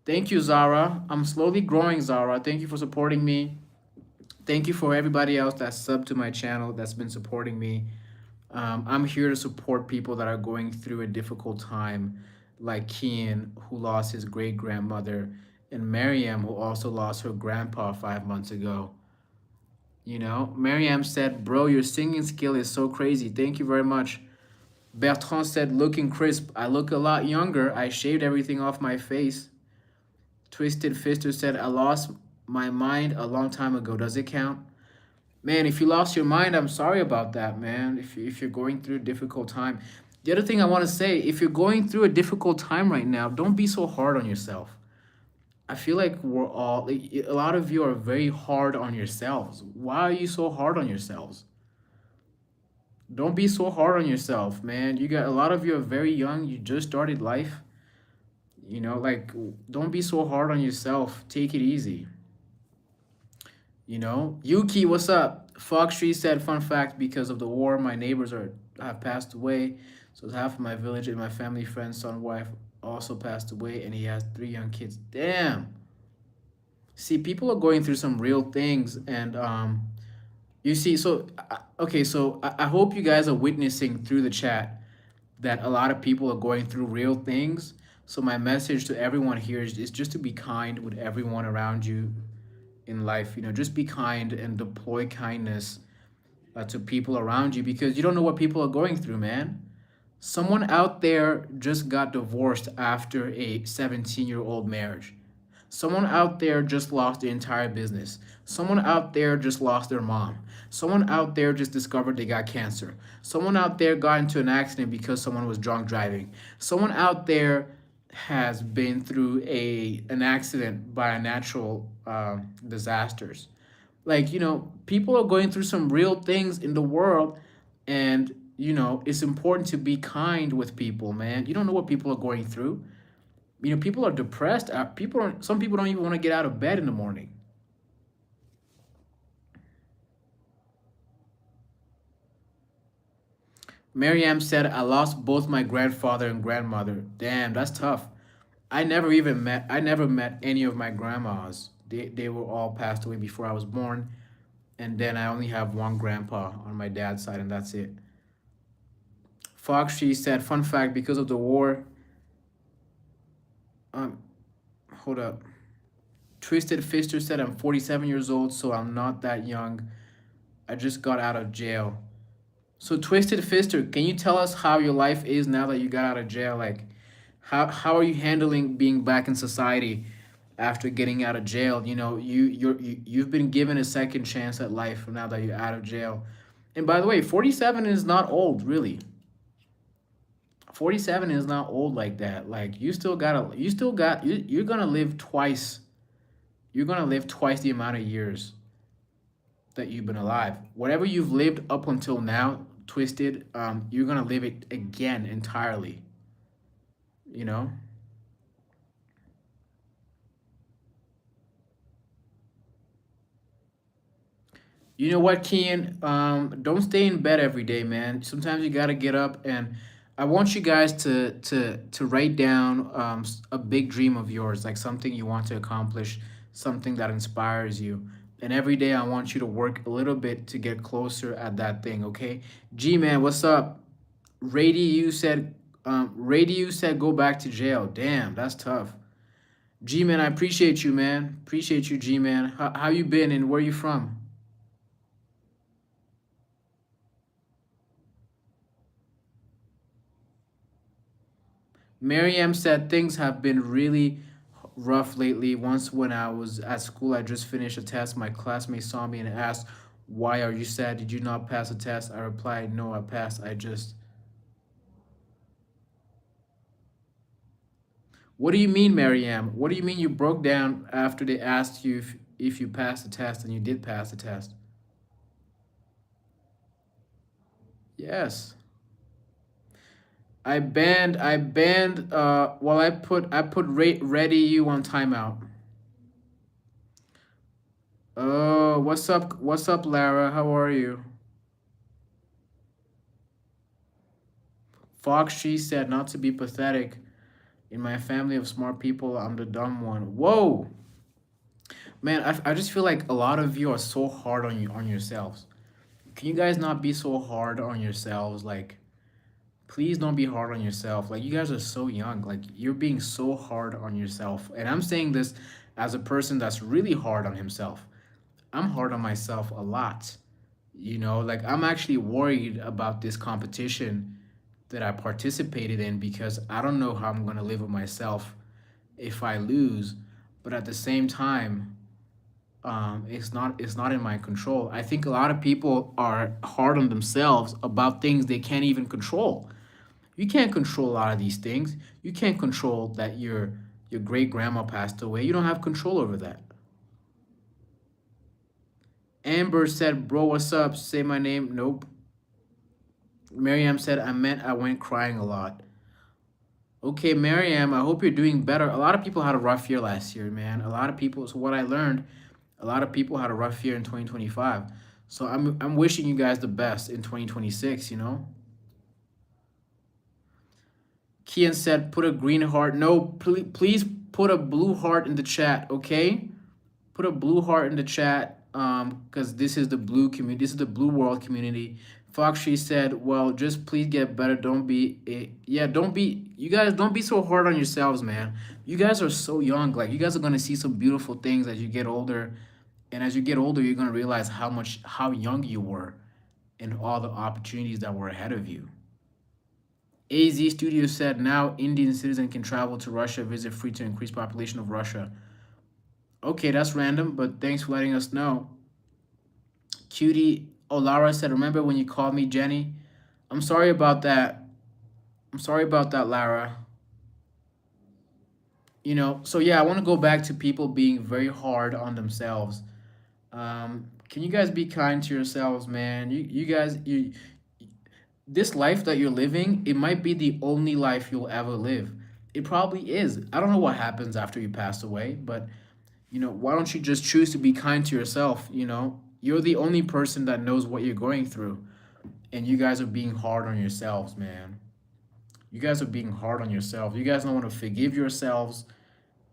S1: Thank you, Zara. I'm slowly growing, Zara. Thank you for supporting me. Thank you for everybody else that's subbed to my channel, that's been supporting me. I'm here to support people that are going through a difficult time, like Kian, who lost his great-grandmother, and Mariam, who also lost her grandpa 5 months ago. You know, Mariam said, bro, your singing skill is so crazy. Thank you very much. Bertrand said, looking crisp. I look a lot younger. I shaved everything off my face. Twisted Fister said, I lost my mind a long time ago. Does it count? Man, if you lost your mind, I'm sorry about that, man. If you're going through a difficult time. The other thing I want to say, if you're going through a difficult time right now, don't be so hard on yourself. I feel like a lot of you are very hard on yourselves. Why are you so hard on yourselves? Don't be so hard on yourself, man. You got a lot of you are very young. You just started life. Like, don't be so hard on yourself. Take it easy. Yuki, what's up? Fox Tree said, fun fact, because of the war, my neighbors are have passed away. So half of my village and my family, friends, son, wife also passed away, and he has three young kids. Damn. See, people are going through some real things, and you see, okay, so I hope you guys are witnessing through the chat that a lot of people are going through real things. So my message to everyone here is just to be kind with everyone around you in life. Just be kind and deploy kindness to people around you, because you don't know what people are going through, man. Someone out there just got divorced after a 17-year-old marriage. Someone out there just lost their entire business. Someone out there just lost their mom. Someone out there just discovered they got cancer. Someone out there got into an accident because someone was drunk driving. Someone out there has been through an accident by a natural disasters. Like, people are going through some real things in the world, and it's important to be kind with people, man. You don't know what people are going through. People are depressed. Some people don't even want to get out of bed in the morning. Mariam said, I lost both my grandfather and grandmother. Damn, that's tough. I never met any of my grandmas. They were all passed away before I was born. And then I only have one grandpa on my dad's side, and that's it. Fox, she said, fun fact, because of the war, um, hold up. Twisted Fister said, I'm 47 years old, so I'm not that young. I just got out of jail. So Twisted Fister, can you tell us how your life is now that you got out of jail? Like, how are you handling being back in society after getting out of jail? You've been given a second chance at life now that you're out of jail. And by the way, 47 is not old, really. 47 is not old like that. Like, you're gonna live twice. You're gonna live twice the amount of years that you've been alive. Whatever you've lived up until now, Twisted, you're gonna live it again entirely. You know. You know what, Kian? Don't stay in bed every day, man. Sometimes you gotta get up, and I want you guys to write down a big dream of yours, like something you want to accomplish, something that inspires you. And every day, I want you to work a little bit to get closer at that thing. Okay, G man, what's up? Rady, you said go back to jail. Damn, that's tough. G man, I appreciate you, man. Appreciate you, G man. How you been, and where you from? Miriam said things have been really rough lately. Once when I was at school, I just finished a test. My classmate saw me and asked, why are you sad? Did you not pass a test? I replied, no, I passed. I just. What do you mean, Mariam? What do you mean you broke down after they asked you if you passed the test and you did pass the test? Yes. Well, I put ready you on timeout. Oh, what's up, Lara? How are you? Fox, she said, not to be pathetic. In my family of smart people, I'm the dumb one. Whoa, man! I just feel like a lot of you are so hard on yourselves. Can you guys not be so hard on yourselves? Like, please don't be hard on yourself. Like, you guys are so young. Like, you're being so hard on yourself. And I'm saying this as a person that's really hard on himself. I'm hard on myself a lot. Like, I'm actually worried about this competition that I participated in, because I don't know how I'm going to live with myself if I lose. But at the same time, it's not in my control. I think a lot of people are hard on themselves about things they can't even control. You can't control a lot of these things. You can't control that your great grandma passed away. You don't have control over that. Amber said, "Bro, what's up? Say my name." Nope. Miriam said, I meant I went crying a lot. Okay, Miriam, I hope you're doing better. A lot of people had a rough year last year, man. A lot of people, so what I learned, a lot of people had a rough year in 2025. So I'm wishing you guys the best in 2026, you know? Kian said, put a green heart. No, please put a blue heart in the chat, okay? Put a blue heart in the chat, because this is the blue community. This is the blue world community. Fox, she said, well, just please get better. Don't be, yeah, don't be, you guys, don't be so hard on yourselves, man. You guys are so young. Like, you guys are going to see some beautiful things as you get older. And as you get older, you're going to realize how young you were and all the opportunities that were ahead of you. AZ Studio said now Indian citizen can travel to Russia, visit free to increase population of Russia. Okay, that's random, but thanks for letting us know. Cutie Olara said, remember when you called me Jenny? I'm sorry about that. I'm sorry about that, Lara. You know, so yeah, I want to go back to people being very hard on themselves. Can you guys be kind to yourselves, man? You guys, this life that you're living, it might be the only life you'll ever live. It probably is. I don't know what happens after you pass away, but you know, why don't you just choose to be kind to yourself? You know, you're the only person that knows what you're going through, and you guys are being hard on yourselves, man. You guys are being hard on yourselves. You guys don't want to forgive yourselves.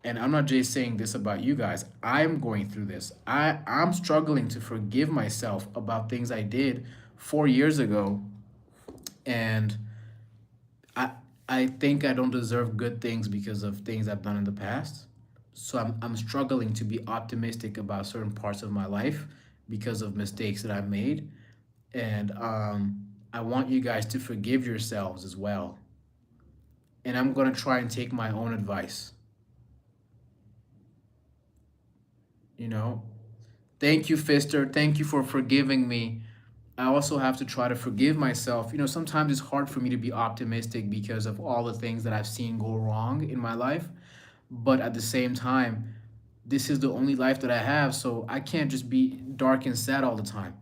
S1: And I'm not just saying this about you guys. I'm going through this. I'm struggling to forgive myself about things I did 4 years ago, and I I think I don't deserve good things because of things I've done in the past. So I'm struggling to be optimistic about certain parts of my life because of mistakes that I've made. And I want you guys to forgive yourselves as well. And I'm going to try and take my own advice. You know, thank you, Fister. Thank you for forgiving me. I also have to try to forgive myself. You know, sometimes it's hard for me to be optimistic because of all the things that I've seen go wrong in my life. But at the same time, this is the only life that I have, so I can't just be dark and sad all the time.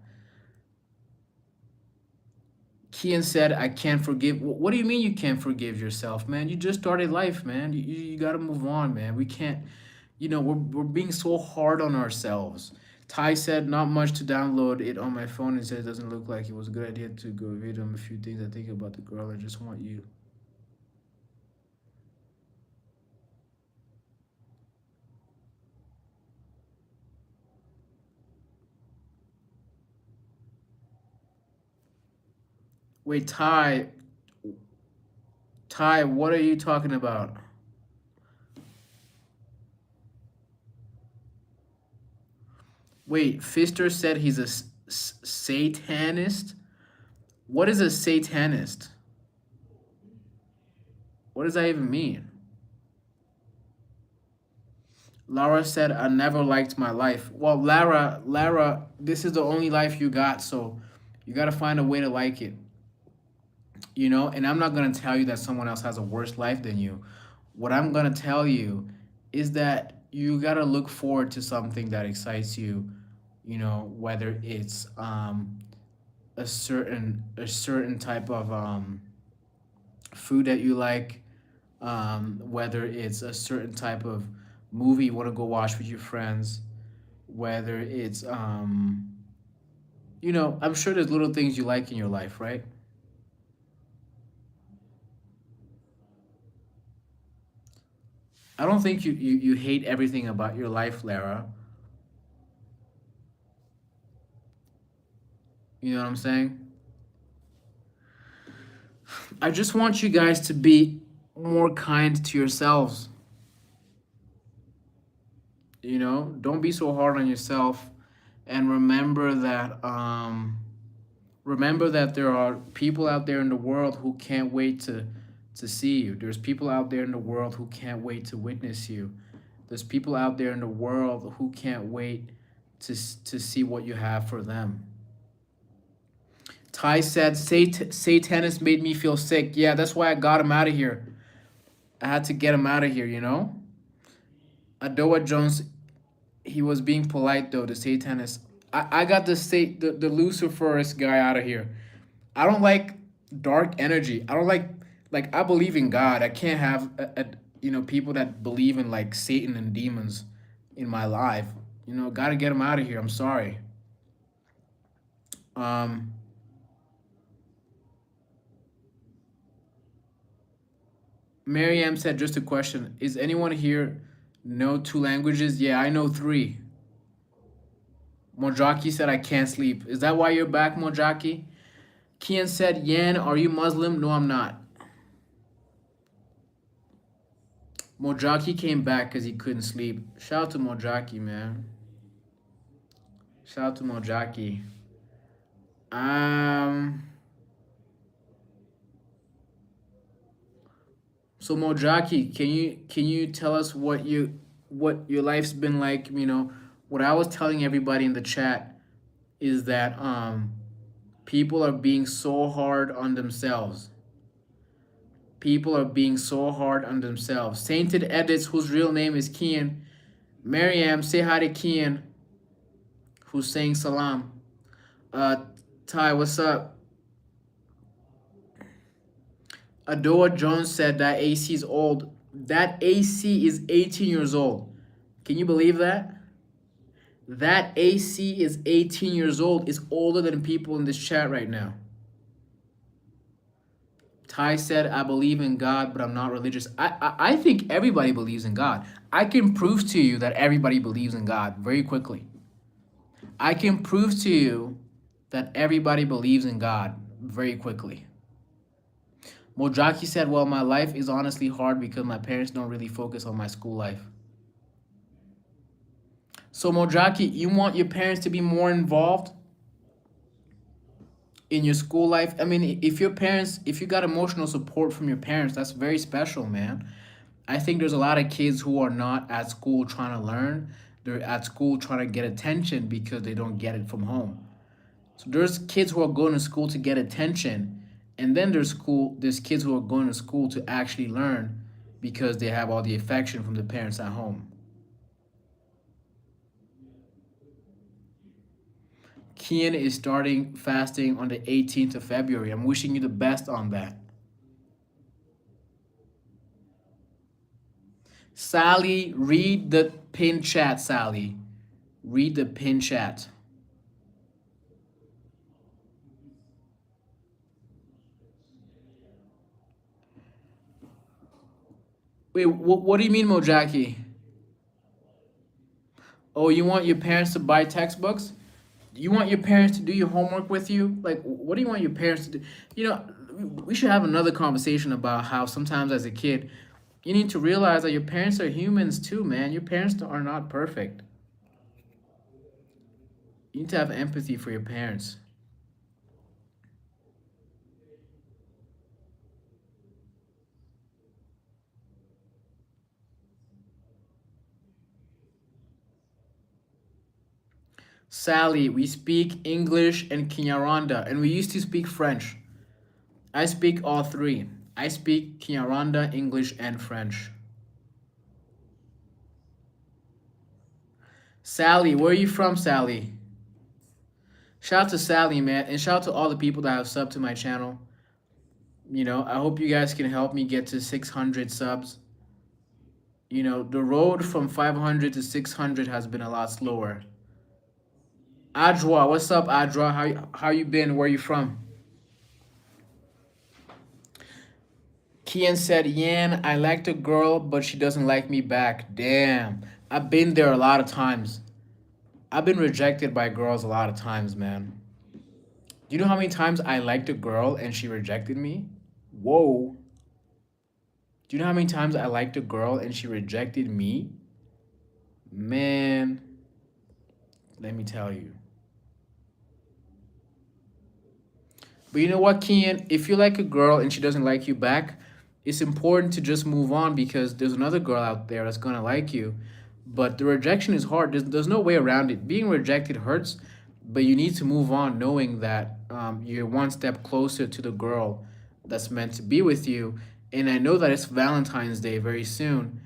S1: Kian said, I can't forgive. What do you mean you can't forgive yourself, man? You just started life, man. You got to move on, man. We can't, you know, we're being so hard on ourselves. Ty said, not much to download it on my phone and said it doesn't look like it was a good idea to go read them a few things I think about the girl. I just want you. Wait, Ty, what are you talking about? Wait, Fister said he's a satanist? What is a satanist? What does that even mean? Lara said, I never liked my life. Well, Lara, this is the only life you got, so you got to find a way to like it. You know, and I'm not going to tell you that someone else has a worse life than you. What I'm going to tell you is that you got to look forward to something that excites you, you know, whether it's a certain type of food that you like, whether it's a certain type of movie you want to go watch with your friends, whether it's you know, I'm sure there's little things you like in your life, right? I don't think you hate everything about your life, Lara. You know what I'm saying? I just want you guys to be more kind to yourselves. You know, don't be so hard on yourself, and remember that there are people out there in the world who can't wait to see you. There's people out there in the world who can't wait to witness you. There's people out there in the world who can't wait to see what you have for them. Ty said, Satanist made me feel sick. Yeah, that's why I got him out of here. I had to get him out of here, you know? Adoa Jones, he was being polite though, the Satanist. I got the Luciferist guy out of here. I don't like Dark energy. I don't like I believe in God. I can't have people that believe in like Satan and demons in my life. Got to get them out of here. I'm sorry. Um Mariam said just a question. Is anyone here know two languages? Yeah, I know three. Mojaki said I can't sleep. Is that why you're back, Mojaki? Kian said, Yan, are you Muslim? No, I'm not. Mojaki came back because he couldn't sleep. Shout out to Mojaki, man. Shout out to Mojaki. Um. So Mojaki, can you tell us what your life's been like? What I was telling everybody in the chat is that people are being so hard on themselves. People are being so hard on themselves. Sainted Edits, whose real name is Kian. Mariam, say hi to Kian, who's saying salam. Ty, what's up? Adoa Jones said that AC is old. That AC is 18 years old. Can you believe that? That AC is 18 years old. It's older than people in this chat right now. Ty said, I believe in God, but I'm not religious. I think everybody believes in God. I can prove to you that everybody believes in God very quickly. I can prove to you that everybody believes in God very quickly. Mojaki said, well, my life is honestly hard because my parents don't really focus on my school life. So, Mojaki, you want your parents to be more involved in your school life? I mean, if you got emotional support from your parents, that's very special, man. I think there's a lot of kids who are not at school trying to learn. They're at school trying to get attention because they don't get it from home. So there's kids who are going to school to get attention, and then there's kids who are going to school to actually learn because they have all the affection from the parents at home. Kian is starting fasting on the 18th of February. I'm wishing you the best on that. Sally, read the pin chat, Sally. Read the pin chat. Wait, what do you mean, Mojaki? Oh, you want your parents to buy textbooks? You want your parents to do your homework with you? Like, what do you want your parents to do? You know, we should have another conversation about how sometimes as a kid, you need to realize that your parents are humans too, man. Your parents are not perfect. You need to have empathy for your parents. Sally, we speak English and Kinyarwanda, and we used to speak French. I speak all three. I speak Kinyarwanda, English, and French. Sally, where are you from, Sally? Shout out to Sally, man, and shout out to all the people that have subbed to my channel. I hope you guys can help me get to 600 subs. The road from 500 to 600 has been a lot slower. Adra, what's up, Adra? How you been? Where you from? Kian said, Yan, I liked a girl, but she doesn't like me back. Damn. I've been there a lot of times. I've been rejected by girls a lot of times, man. Do you know how many times I liked a girl and she rejected me? Whoa. Do you know how many times I liked a girl and she rejected me? Man, let me tell you. But you know what, Kian? If you like a girl and she doesn't like you back, it's important to just move on because there's another girl out there that's gonna like you. But the rejection is hard. There's no way around it. Being rejected hurts, but you need to move on knowing that you're one step closer to the girl that's meant to be with you. And I know that it's Valentine's Day very soon,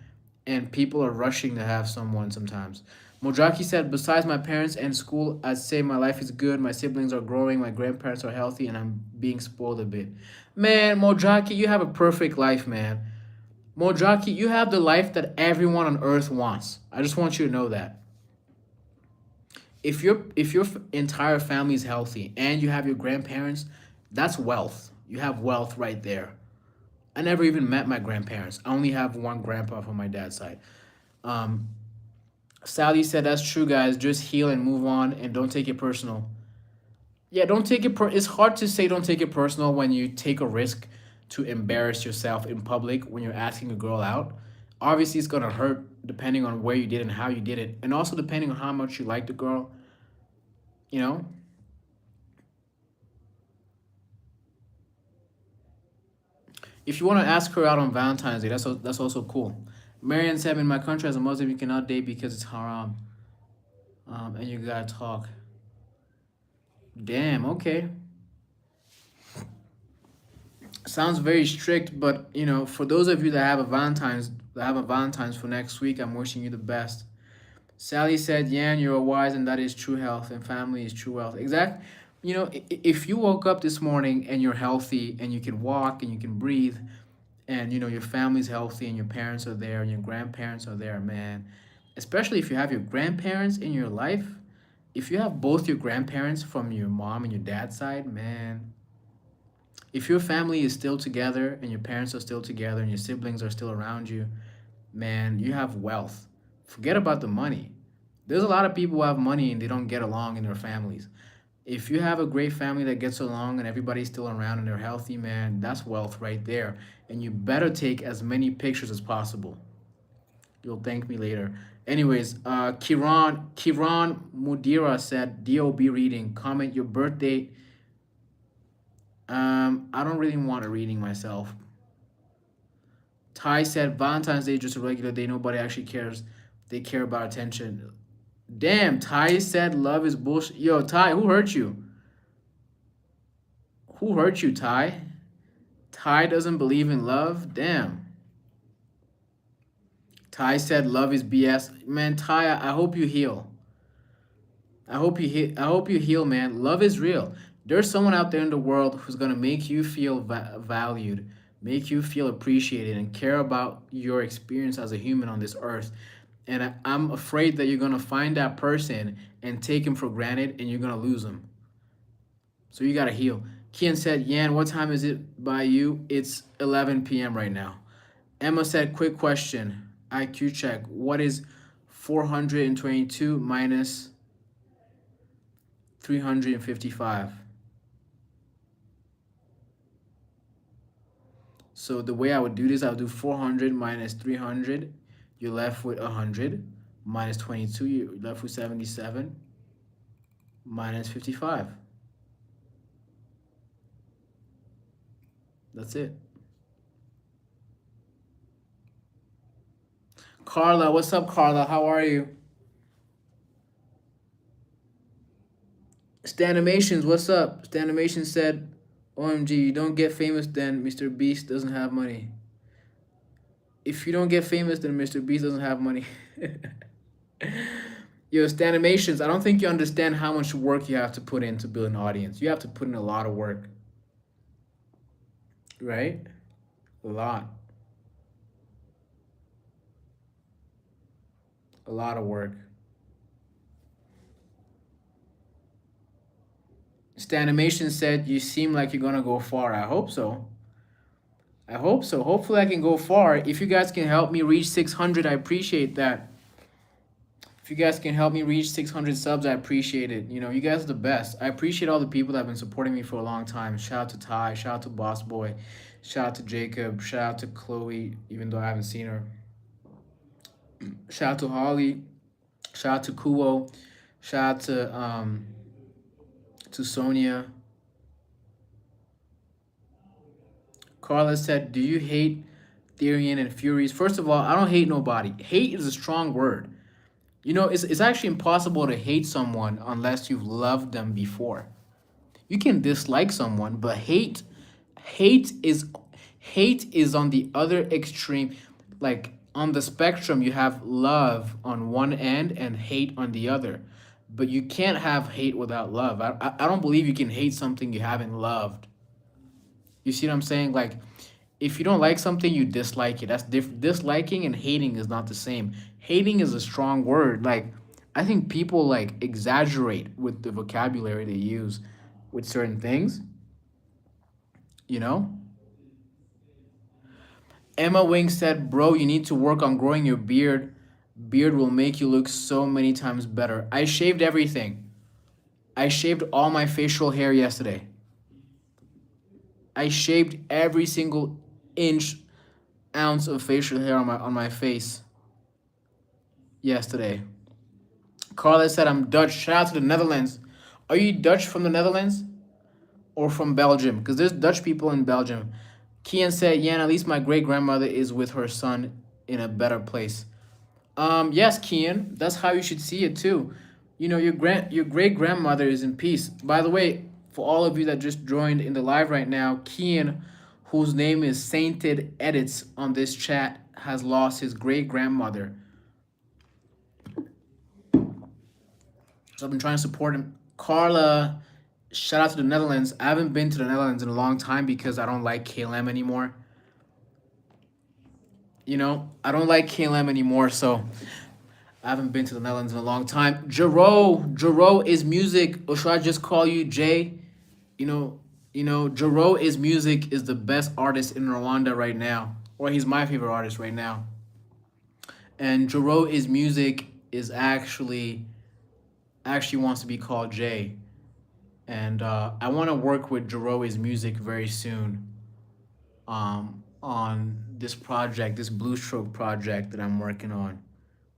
S1: and people are rushing to have someone sometimes. Mojaki said, besides my parents and school, I'd say my life is good. My siblings are growing. My grandparents are healthy, and I'm being spoiled a bit. Man, Mojaki, you have a perfect life, man. Mojaki, you have the life that everyone on earth wants. I just want you to know that. If your entire family is healthy and you have your grandparents, that's wealth. You have wealth right there. I never even met my grandparents. I only have one grandpa from my dad's side. Um, Sally said, "That's true, guys. Just heal and move on, and don't take it personal." Yeah, don't take it. It's hard to say don't take it personal when you take a risk to embarrass yourself in public when you're asking a girl out. Obviously, it's gonna hurt depending on where you did it and how you did it, and also depending on how much you like the girl. You know, if you want to ask her out on Valentine's Day, that's also cool. Marian said, "In my country, as a Muslim, you cannot date because it's haram, and you gotta talk." Damn. Okay. Sounds very strict, but for those of you that have a Valentine's for next week, I'm wishing you the best. Sally said, "Yan, you're wise, and that is true health, and family is true wealth." Exact. If you woke up this morning and you're healthy and you can walk and you can breathe, and your family's healthy and your parents are there and your grandparents are there, man. Especially if you have your grandparents in your life, if you have both your grandparents from your mom and your dad's side, man, if your family is still together and your parents are still together and your siblings are still around you, man, you have wealth. Forget about the money. There's a lot of people who have money and they don't get along in their families. If you have a great family that gets along and everybody's still around and they're healthy, man, that's wealth right there. And you better take as many pictures as possible. You'll thank me later. Anyways, Kiran Mudira said, DOB reading, comment your birth date. I don't really want a reading myself. Ty said, Valentine's Day is just a regular day. Nobody actually cares. They care about attention. Damn, Ty said love is bullshit. Yo, Ty, who hurt you? Who hurt you, Ty? Ty doesn't believe in love? Damn. Ty said love is BS. Man, Ty, I hope you heal. I hope you heal, man. Love is real. There's someone out there in the world who's gonna make you feel valued, make you feel appreciated, and care about your experience as a human on this earth. And I'm afraid that you're gonna find that person and take him for granted, and you're gonna lose him. So you gotta heal. Kian said, Yan, what time is it by you? It's 11 p.m. right now. Emma said, quick question. IQ check. What is 422 minus 355? So the way I would do this, I would do 400 minus 300. You're left with 100. Minus 22, you're left with 77. Minus 55. That's it. Carla, what's up, Carla? How are you? Stanimations, what's up? Stanimation said, OMG, you don't get famous, then Mr. Beast doesn't have money. If you don't get famous, then Mr. Beast doesn't have money. Yo, Stanimations, I don't think you understand how much work you have to put in to build an audience. You have to put in a lot of work. Right? A lot. A lot of work. Stanimation said, you seem like you're gonna go far. I hope so. I hope so. Hopefully I can go far. If you guys can help me reach 600, I appreciate that. If you guys can help me reach 600 subs, I appreciate it. You guys are the best. I appreciate all the people that have been supporting me for a long time. Shout out to Ty. Shout out to Boss Boy. Shout out to Jacob. Shout out to Chloe, even though I haven't seen her. Shout out to Holly. Shout out to Kuo. Shout out to Sonia. Carla said, do you hate Therian and Furies? First of all, I don't hate nobody. Hate is a strong word. It's actually impossible to hate someone unless you've loved them before. You can dislike someone, but hate is on the other extreme. Like, On the spectrum, you have love on one end and hate on the other. But you can't have hate without love. I don't believe you can hate something you haven't loved. You see what I'm saying? Like, if you don't like something, you dislike it. That's different. Disliking and hating is not the same. Hating is a strong word. Like, I think people like exaggerate with the vocabulary they use with certain things, you know? Emma Wing said, "Bro, you need to work on growing your beard. Beard will make you look so many times better." I shaved everything. I shaved all my facial hair yesterday. I shaved every single inch, ounce of facial hair on my face yesterday. Carla said, "I'm Dutch. Shout out to the Netherlands." Are you Dutch from the Netherlands or from Belgium? Because there's Dutch people in Belgium. Kian said, "Yeah, at least my great grandmother is with her son in a better place." Yes, Kian, that's how you should see it too. You know, your great grandmother is in peace. By the way, for all of you that just joined in the live right now, Kian, whose name is Sainted Edits on this chat, has lost his great grandmother. So I've been trying to support him. Carla, shout out to the Netherlands. I haven't been to the Netherlands in a long time because I don't like KLM anymore. You know, I don't like KLM anymore, so I haven't been to the Netherlands in a long time. Jero is music, or should I just call you Jay? You know, Jero is music is the best artist in Rwanda right now, or he's my favorite artist right now. And Jero is music is actually wants to be called Jay, and I want to work with Jero is music very soon. On this project, this Blue Stroke project that I'm working on.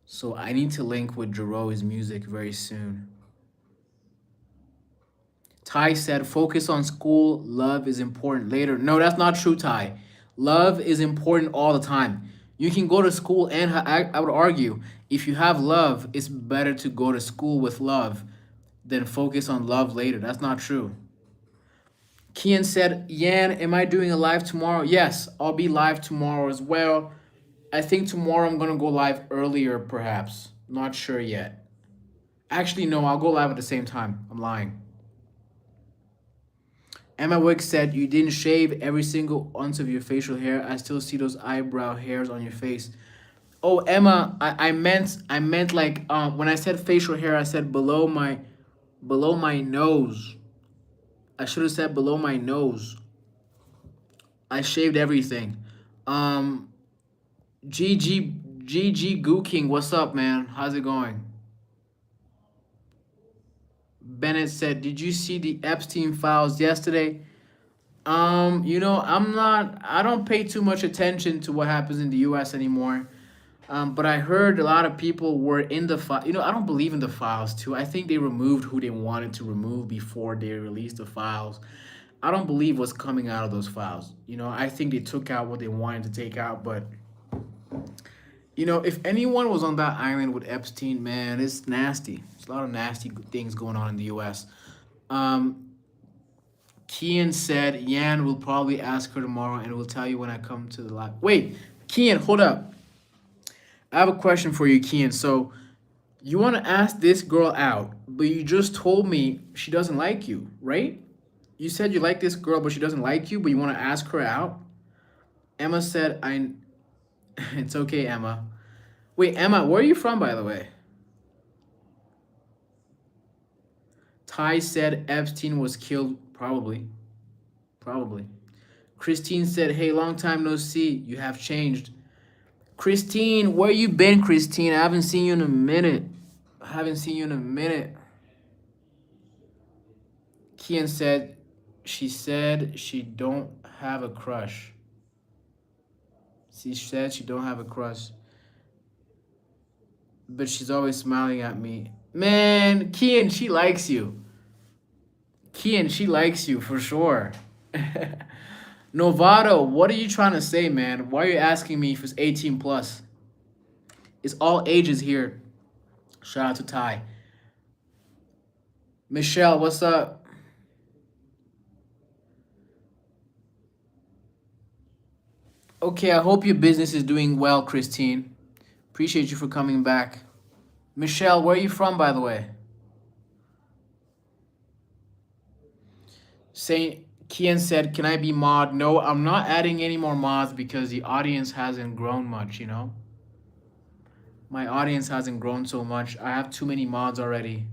S1: So I need to link with Jero's music very soon. Ty said, "Focus on school. Love is important later." No, that's not true, Ty. Love is important all the time. You can go to school and I would argue if you have love, it's better to go to school with love than focus on love later. That's not true. Kian said, "Yan, am I doing a live tomorrow?" Yes, I'll be live tomorrow as well. I think tomorrow I'm gonna go live earlier, perhaps. Not sure yet. Actually, no, I'll go live at the same time. I'm lying. Emma Wick said, "You didn't shave every single ounce of your facial hair. I still see those eyebrow hairs on your face." Oh, Emma, I meant like when I said facial hair, I said below my nose. I should have said below my nose. I shaved everything. Um, GG Goo King, what's up, man? How's it going? Bennett said, "Did you see the Epstein files yesterday?" I don't pay too much attention to what happens in the US anymore. But I heard a lot of people were in the file. I don't believe in the files too. I think they removed who they wanted to remove before they released the files. I don't believe what's coming out of those files. I think they took out what they wanted to take out, but if anyone was on that island with Epstein, man, it's nasty. There's a lot of nasty things going on in the US. Um, Kian said Yan will probably ask her tomorrow and will tell you when I come to the live. Wait, Kian, hold up. I have a question for you, Kian. So you want to ask this girl out, but you just told me she doesn't like you, right? You said you like this girl, but she doesn't like you, but you want to ask her out? Emma said, It's okay, Emma. Wait, Emma, where are you from, by the way? Ty said Epstein was killed, probably. Probably. Christine said, "Hey, long time no see. You have changed." Christine, where you been, Christine? I haven't seen you in a minute. Kian said, she said she don't have a crush. She said she don't have a crush. But she's always smiling at me. Man, Kian, she likes you. Kian, she likes you for sure. Novato, what are you trying to say, man? Why are you asking me if it's 18 plus? It's all ages here. Shout out to Ty. Michelle, what's up? Okay, I hope your business is doing well, Christine. Appreciate you for coming back. Michelle, where are you from, by the way? Saint Kian said, "Can I be mod?" No, I'm not adding any more mods because the audience hasn't grown much, you know? My audience hasn't grown so much. I have too many mods already.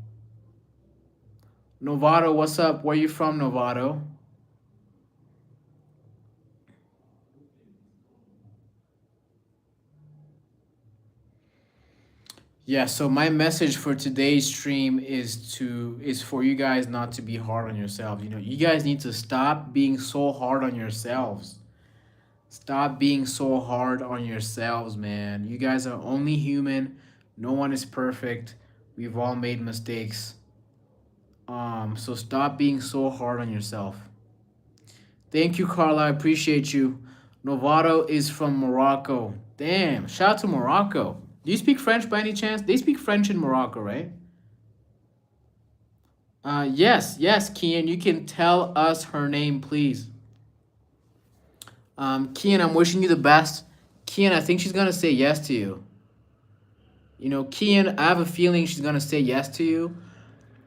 S1: Novato, what's up? Where you from, Novato? Yeah, so my message for today's stream is for you guys not to be hard on yourselves. You know, you guys need to stop being so hard on yourselves. Stop being so hard on yourselves, man. You guys are only human. No one is perfect. We've all made mistakes. So stop being so hard on yourself. Thank you, Carla. I appreciate you. Novato is from Morocco. Damn, shout out to Morocco. Do you speak French by any chance? They speak French in Morocco, right? Yes, Kian. You can tell us her name, please. Kian, I'm wishing you the best. Kian, I think she's gonna say yes to you. You know, Kian, I have a feeling she's gonna say yes to you.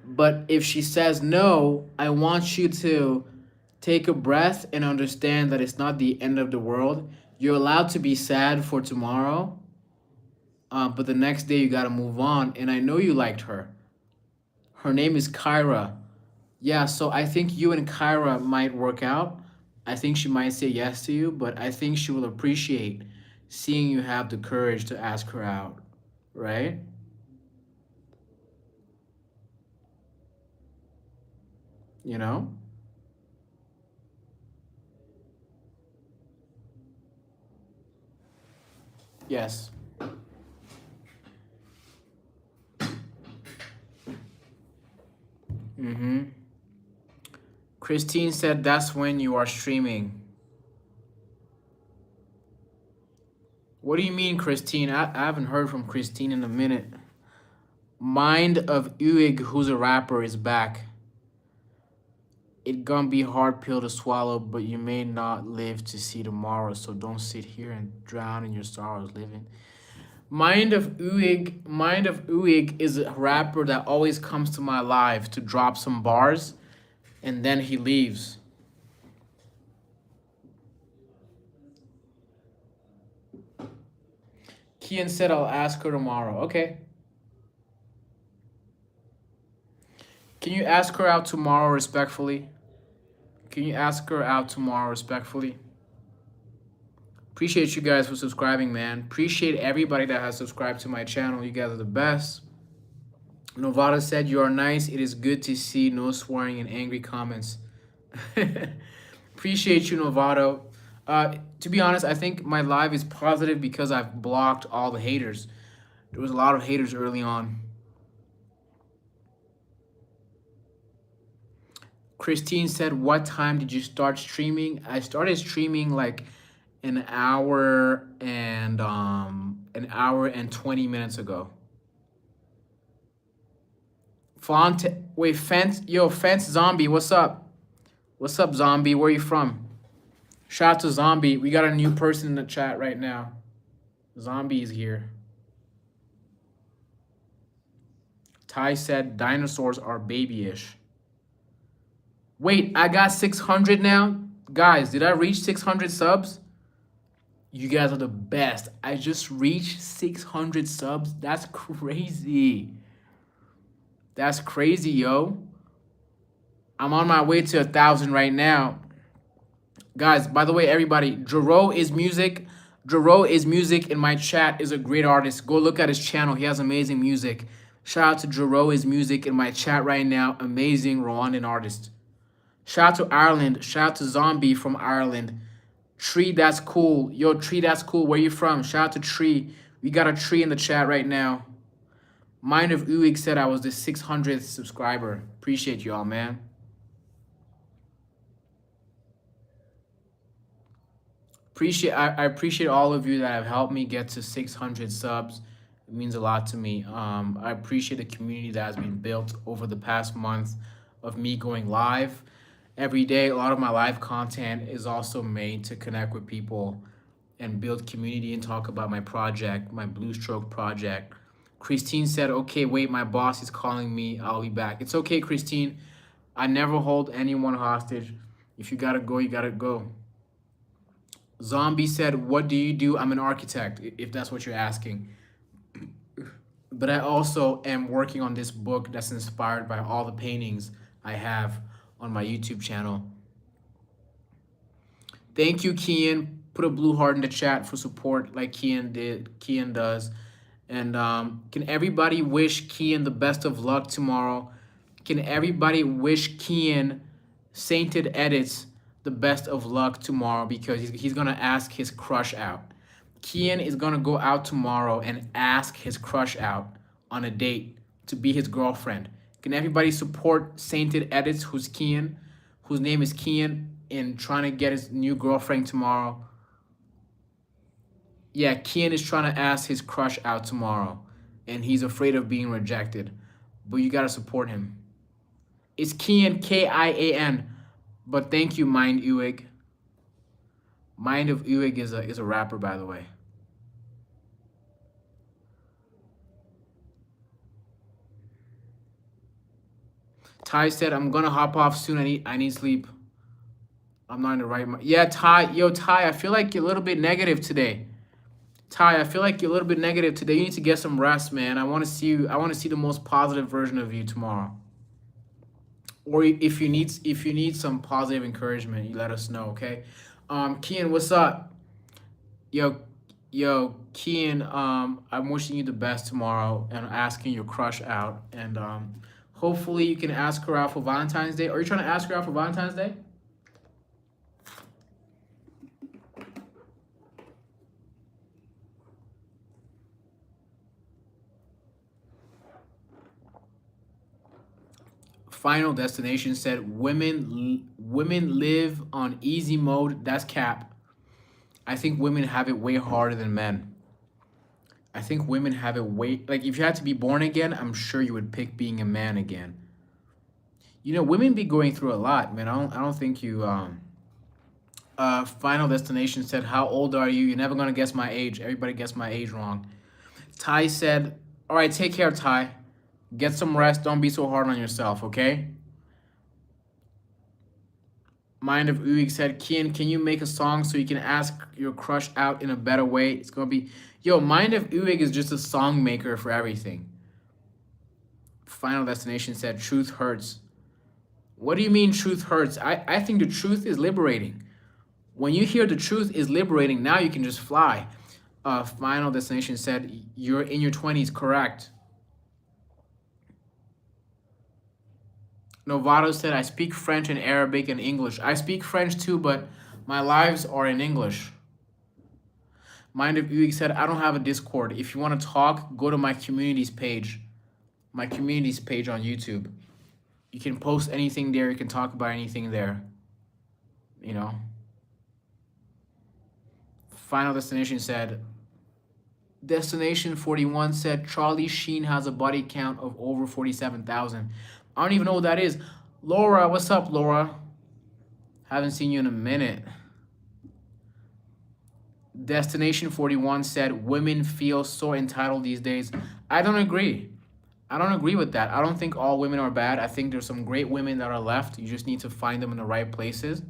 S1: But if she says no, I want you to take a breath and understand that it's not the end of the world. You're allowed to be sad for tomorrow, but the next day you gotta move on. And I know you liked her. Her name is Kyra. Yeah, so I think you and Kyra might work out. I think she might say yes to you, but I think she will appreciate seeing you have the courage to ask her out, right? You know? Yes. Mm-hmm. Christine said that's when you are streaming. What do you mean, Christine? I haven't heard from Christine in a minute. Mind of Uig, who's a rapper, is back. It gonna be hard pill to swallow, but you may not live to see tomorrow, so don't sit here and drown in your sorrows living. Mind of Uig is a rapper that always comes to my live to drop some bars, and then he leaves. Kian said I'll ask her tomorrow. Okay. Can you ask her out tomorrow respectfully? Can you ask her out tomorrow respectfully? Appreciate you guys for subscribing, man. Appreciate everybody that has subscribed to my channel. You guys are the best. Novata said, "You are nice. It is good to see no swearing and angry comments." Appreciate you, Novato. To be honest, I think my live is positive because I've blocked all the haters. There was a lot of haters early on. Christine said, "What time did you start streaming?" I started streaming like an hour and 20 minutes ago. Fence Zombie, what's up? What's up, Zombie? Where you from? Shout out to Zombie. We got a new person in the chat right now. Zombie is here. Ty said dinosaurs are babyish. Wait, I got 600 now? Guys, did I reach 600 subs? You guys are the best. I just reached 600 subs. That's crazy. That's crazy, yo. I'm on my way to 1,000 right now. Guys, by the way, everybody, Jero is music. Jero is music in my chat is a great artist. Go look at his channel. He has amazing music. Shout out to Jero is music in my chat right now. Amazing Rwandan artist. Shout out to Ireland. Shout out to Zombie from Ireland. Tree, that's cool. Yo, Tree, that's cool. Where you from? Shout out to Tree. We got a Tree in the chat right now. Mind of Uig said I was the 600th subscriber. Appreciate y'all, man. I appreciate all of you that have helped me get to 600 subs. It means a lot to me. I appreciate the community that has been built over the past month of me going live every day. A lot of my live content is also made to connect with people and build community and talk about my project, my Blue Stroke project. Christine said, okay, wait, my boss is calling me. I'll be back. It's okay, Christine. I never hold anyone hostage. If you gotta go, you gotta go. Zombie said, what do you do? I'm an architect, if that's what you're asking. But I also am working on this book that's inspired by all the paintings I have on my YouTube channel. Thank you, Kian. Put a blue heart in the chat for support like Kian does. And can everybody wish Kian the best of luck tomorrow? Can everybody wish Kian Sainted Edits the best of luck tomorrow, because he's gonna ask his crush out. Kian is gonna go out tomorrow and ask his crush out on a date to be his girlfriend. Can everybody support Sainted Edits, whose name is Kian, in trying to get his new girlfriend tomorrow? Yeah, Kian is trying to ask his crush out tomorrow, and he's afraid of being rejected. But you gotta support him. It's Kian, Kian. But thank you, Mind Uig. Mind of Uig is a rapper, by the way. Ty said, I'm gonna hop off soon. I need sleep. I'm not in the right mind. Yeah, Ty. Yo, Ty, I feel like you're a little bit negative today. Ty, I feel like you're a little bit negative today. You need to get some rest, man. I want to see you. I want to see the most positive version of you tomorrow. Or if you need some positive encouragement, you let us know, okay? Kian, what's up? Yo, Kian, I'm wishing you the best tomorrow and asking your crush out. And hopefully you can ask her out for Valentine's Day. Are you trying to ask her out for Valentine's Day? Final Destination said, women live on easy mode. That's cap. I think women have it way harder than men. I think women have it way, like, if you had to be born again, I'm sure you would pick being a man again. You know, women be going through a lot, man. I don't think you Final Destination said, how old are you? You're never gonna guess my age. Everybody gets my age wrong. Ty said, all right, take care, Ty. Get some rest. Don't be so hard on yourself, okay? Mind of Uig said, Kian, can you make a song so you can ask your crush out in a better way? It's going to be... Yo, Mind of Uig is just a song maker for everything. Final Destination said, truth hurts. What do you mean truth hurts? I think the truth is liberating. When you hear the truth is liberating, now you can just fly. Final Destination said, you're in your 20s, correct. Novato said, I speak French and Arabic and English. I speak French too, but my lives are in English. Mind of Uig said, I don't have a Discord. If you want to talk, go to my communities page. My communities page on YouTube. You can post anything there. You can talk about anything there. You know. Final Destination said, Destination 41 said, Charlie Sheen has a body count of over 47,000. I don't even know what that is. Laura, what's up, Laura? Haven't seen you in a minute. Destination 41 said, women feel so entitled these days. I don't agree. I don't agree with that. I don't think all women are bad. I think there's some great women that are left. You just need to find them in the right places.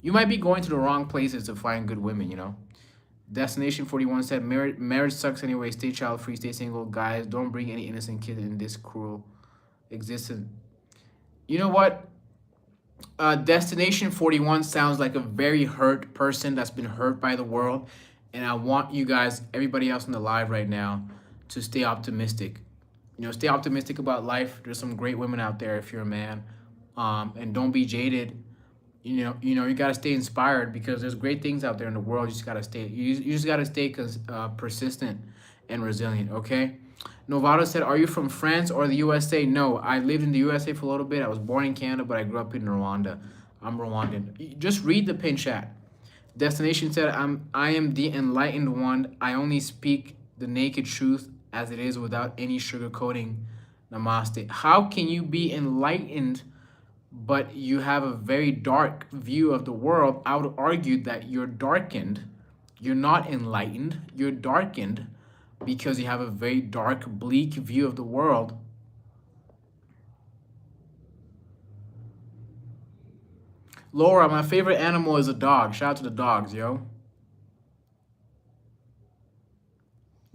S1: You might be going to the wrong places to find good women, you know. Destination 41 said, marriage sucks anyway. Stay child free, stay single. Guys, don't bring any innocent kid in this cruel existence. You know what? Destination 41 sounds like a very hurt person that's been hurt by the world. And I want you guys, everybody else in the live right now, to stay optimistic. You know, stay optimistic about life. There's some great women out there if you're a man. And don't be jaded. You got to stay inspired, because there's great things out there in the world. You just got to stay, you just got to stay persistent and resilient, okay? Novato said, are you from France or the USA? No, I lived in the USA for a little bit. I was born in Canada, but I grew up in Rwanda. I'm Rwandan. Just read the pin chat. Destination said, I am the enlightened one. I only speak the naked truth as it is without any sugarcoating. Namaste. How can you be enlightened, but you have a very dark view of the world? I would argue that you're darkened You're not enlightened, you're darkened because you have a very dark, bleak view of the world. Laura, my favorite animal is a dog. Shout out to the dogs, yo.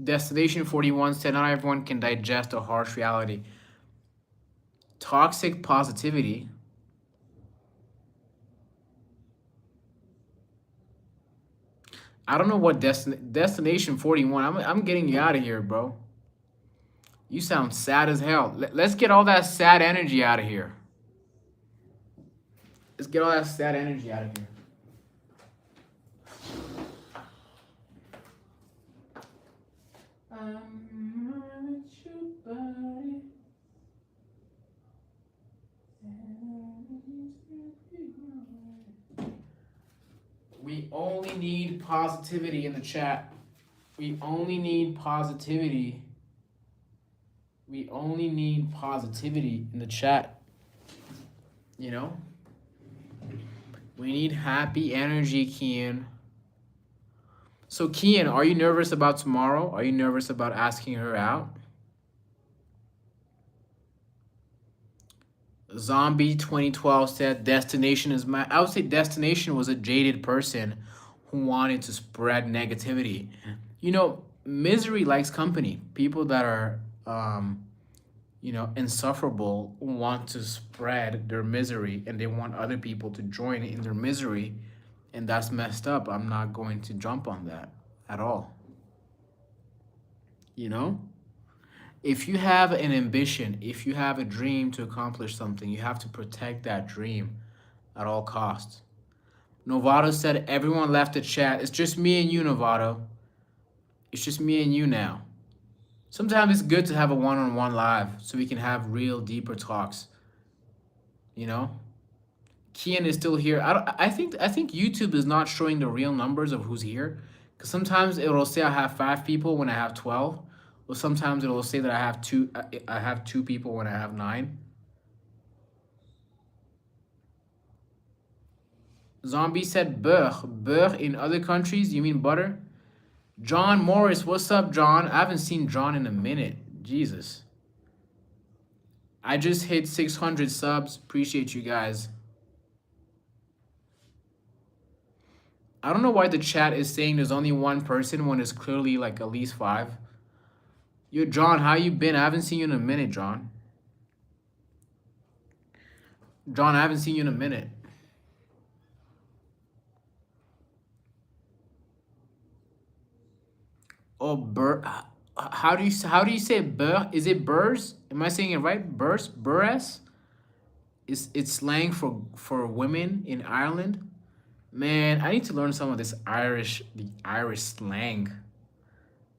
S1: Destination 41 said not everyone can digest a harsh reality. Toxic positivity. I don't know what destination 41. I'm getting you out of here, bro. You sound sad as hell. Let's get all that sad energy out of here. Let's get all that sad energy out of here. We only need positivity in the chat. We only need positivity. We only need positivity in the chat. You know? We need happy energy, Kian. So, Kian, are you nervous about tomorrow? Are you nervous about asking her out? Zombie 2012 said destination is my. I would say destination was a jaded person who wanted to spread negativity. You know, misery likes company. People that are, insufferable want to spread their misery and they want other people to join in their misery. And that's messed up. I'm not going to jump on that at all. You know? If you have an ambition, if you have a dream to accomplish something, you have to protect that dream at all costs. Novato said everyone left the chat. It's just me and you, Novato. It's just me and you now. Sometimes it's good to have a one-on-one live so we can have real, deeper talks. You know? Kian is still here. I think YouTube is not showing the real numbers of who's here. Because sometimes it'll say I have 5 people when I have 12. Or sometimes it'll say that I have 2 people when I have 9. Zombie said beurre. Beurre in other countries, you mean butter? John Morris, what's up, John? I haven't seen John in a minute. Jesus. I just hit 600 subs. Appreciate you guys. I don't know why the chat is saying there's only one person when there's clearly like at least 5. Yo, John, how you been? I haven't seen you in a minute, John. John, I haven't seen you in a minute. Oh, how do you say burr? Is it burrs? Am I saying it right? Burrs? Burres? It's slang for women in Ireland? Man, I need to learn some of the Irish slang.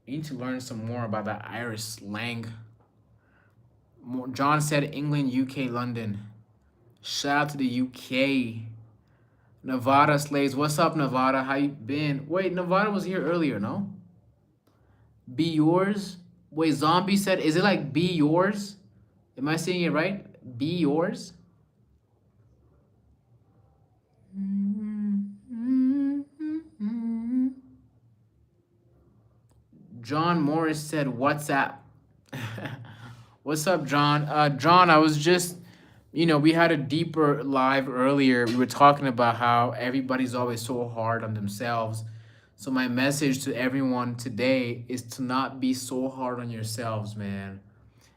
S1: I need to learn some more about that Irish slang. John said England, UK, London. Shout out to the UK. Nevada slaves. What's up, Nevada? How you been? Wait, Nevada was here earlier, no? Be yours? Wait, Zombie said, is it like be yours? Am I saying it right? Be yours? John Morris said, WhatsApp. What's up, John? John, I was just, we had a deeper live earlier. We were talking about how everybody's always so hard on themselves. So my message to everyone today is to not be so hard on yourselves, man.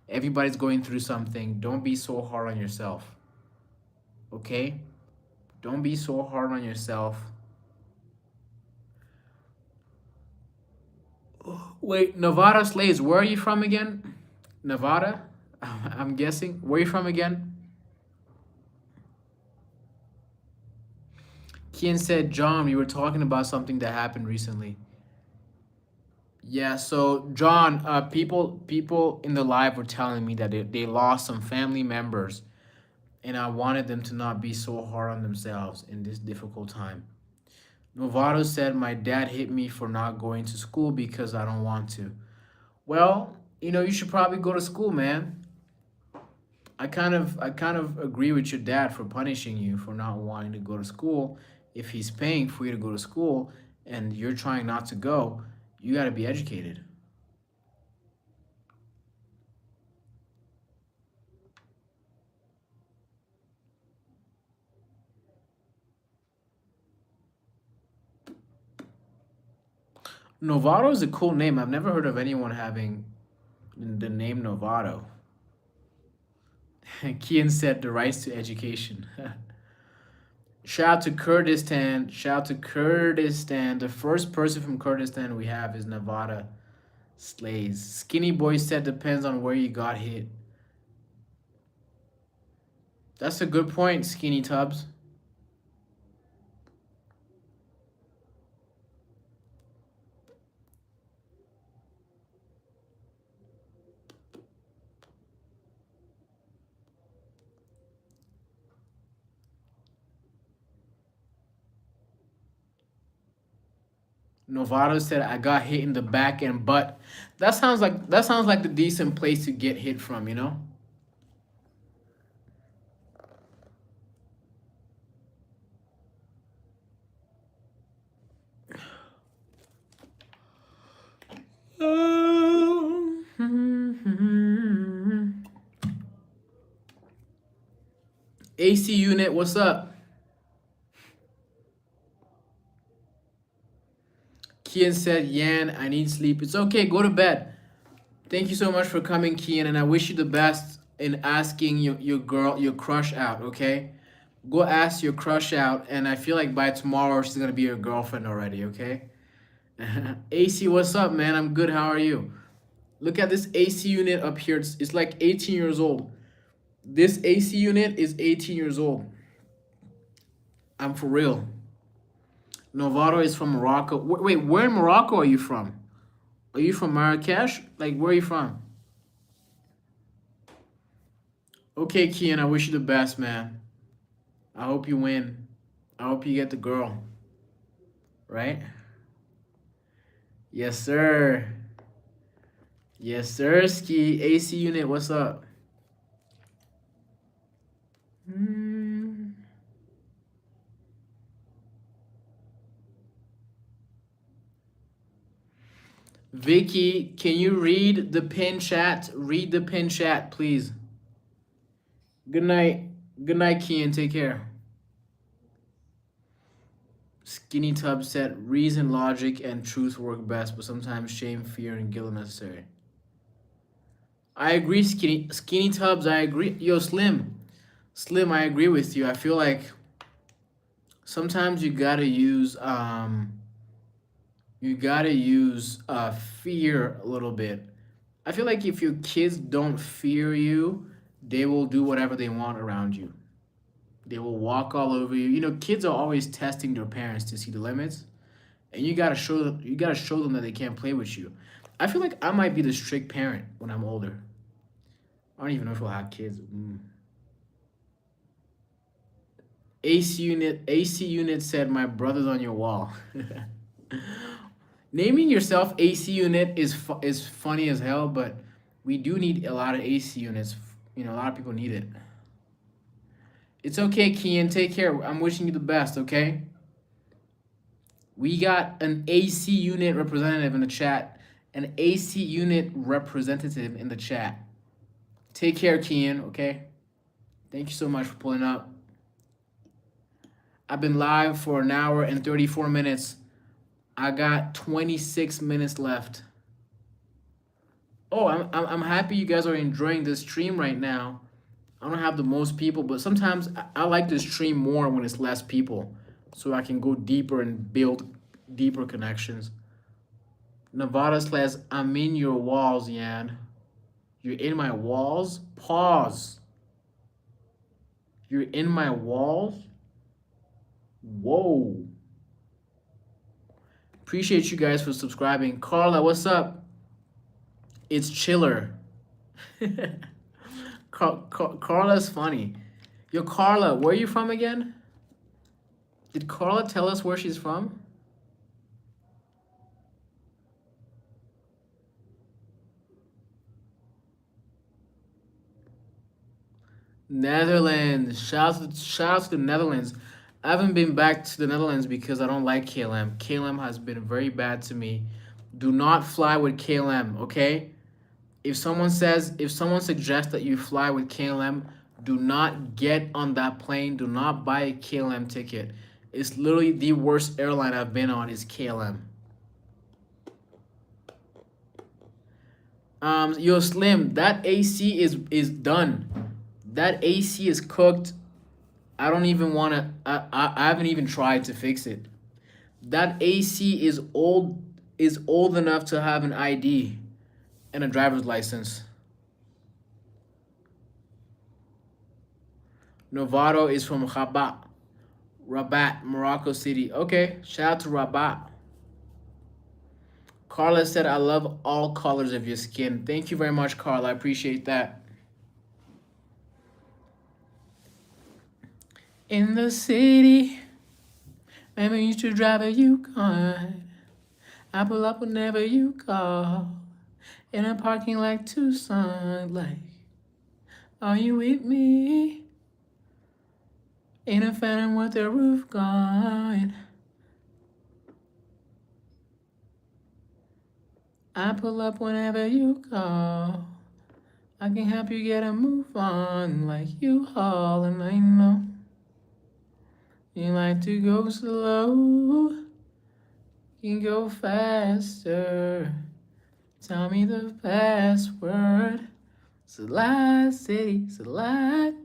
S1: Everybody's going through something. Don't be so hard on yourself. Okay? Don't be so hard on yourself. Wait, Nevada slaves, where are you from again? Nevada? I'm guessing. Where are you from again? Kian said, John, we were talking about something that happened recently. Yeah, so John, people in the live were telling me that they lost some family members, and I wanted them to not be so hard on themselves in this difficult time. Novato said, my dad hit me for not going to school because I don't want to. Well, you should probably go to school, man. I kind of agree with your dad for punishing you for not wanting to go to school. If he's paying for you to go to school, and you're trying not to go, you got to be educated. Novato is a cool name. I've never heard of anyone having the name Novato. Kian said the rights to education. Shout out to Kurdistan. Shout out to Kurdistan. The first person from Kurdistan we have is Nevada Slays. Skinny Boy said depends on where you got hit. That's a good point, Skinny Tubs. Novato said I got hit in the back and butt. That sounds like the decent place to get hit from, you know? AC unit, what's up? Kian said, Yan, I need sleep. It's okay, go to bed. Thank you so much for coming, Kian, and I wish you the best in asking your crush out, okay? Go ask your crush out, and I feel like by tomorrow she's gonna be your girlfriend already, okay? AC, what's up, man? I'm good. How are you? Look at this AC unit up here. It's like 18 years old. This AC unit is 18 years old. I'm for real. Novato is from Morocco. Wait, where in Morocco are you from? Are you from Marrakesh? Like, where are you from? Okay, Kian, I wish you the best, man. I hope you win. I hope you get the girl. Right? Yes, sir. Yes, sir. Ski AC unit, what's up? Vicky, can you read the pin chat? Read the pin chat, please. Good night. Good night, Kian. Take care. Skinny Tub said reason, logic, and truth work best, but sometimes shame, fear, and guilt are necessary. I agree, Skinny Tubs. I agree. Yo, Slim. I agree with you. I feel like sometimes you gotta use fear a little bit. I feel like if your kids don't fear you, they will do whatever they want around you. They will walk all over you. You know, kids are always testing their parents to see the limits, and you gotta show them that they can't play with you. I feel like I might be the strict parent when I'm older. I don't even know if we'll have kids. AC unit said my brother's on your wall. Naming yourself AC unit is funny as hell, but we do need a lot of AC units. You know, a lot of people need it. It's okay, Kian. Take care. I'm wishing you the best, okay? We got an AC unit representative in the chat. An AC unit representative in the chat. Take care, Kian, okay? Thank you so much for pulling up. I've been live for an hour and 34 minutes. I got 26 minutes left. Oh, I'm happy you guys are enjoying this stream right now. I don't have the most people, but sometimes I like to stream more when it's less people, so I can go deeper and build deeper connections. Nevada says, I'm in your walls, Yan. You're in my walls? Pause. You're in my walls? Whoa. Appreciate you guys for subscribing. Carla, what's up? It's chiller. Carla's funny. Yo, Carla, where are you from again? Did Carla tell us where she's from? Netherlands. Shout out to the Netherlands. I haven't been back to the Netherlands because I don't like KLM. KLM has been very bad to me. Do not fly with KLM, okay? If someone suggests that you fly with KLM, do not get on that plane. Do not buy a KLM ticket. It's literally the worst airline I've been on is KLM. Yo, Slim, that AC is done. That AC is cooked. I don't even wanna. I haven't even tried to fix it. That AC is old enough to have an ID and a driver's license. Novato is from Rabat, Morocco City. Okay, shout out to Rabat. Carla said, I love all colors of your skin. Thank you very much, Carla. I appreciate that. In the city, maybe you should drive a Yukon. I pull up whenever you call. In a parking like Tucson, like, are you with me? In a phantom with the roof gone. I pull up whenever you call. I can help you get a move on like you haul, and I know you like to go slow. You can go faster. Tell me the password. Salad City, Salad.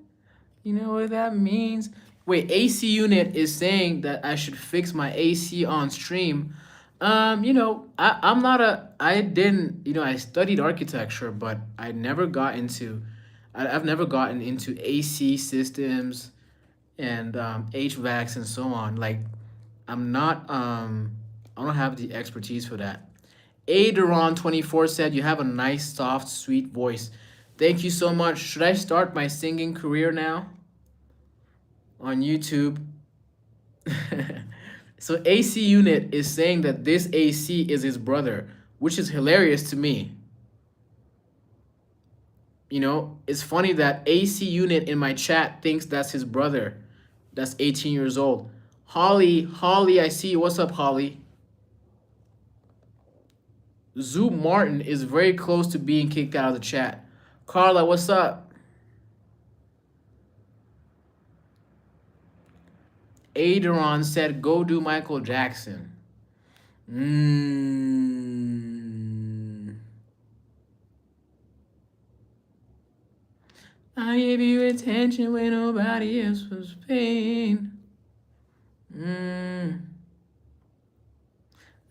S1: You know what that means? Wait, AC unit is saying that I should fix my AC on stream. I'm not I didn't, I studied architecture, but I've never gotten into AC systems and HVACs and so on. Like, I'm not, I don't have the expertise for that. Aderon24 said, you have a nice, soft, sweet voice. Thank you so much. Should I start my singing career now on YouTube? So AC Unit is saying that this AC is his brother, which is hilarious to me. It's funny that AC Unit in my chat thinks that's his brother. That's 18 years old. Holly, I see you. What's up, Holly? Zoop Martin is very close to being kicked out of the chat. Carla, what's up? Aderon said, go do Michael Jackson. I gave you attention when nobody else was paying.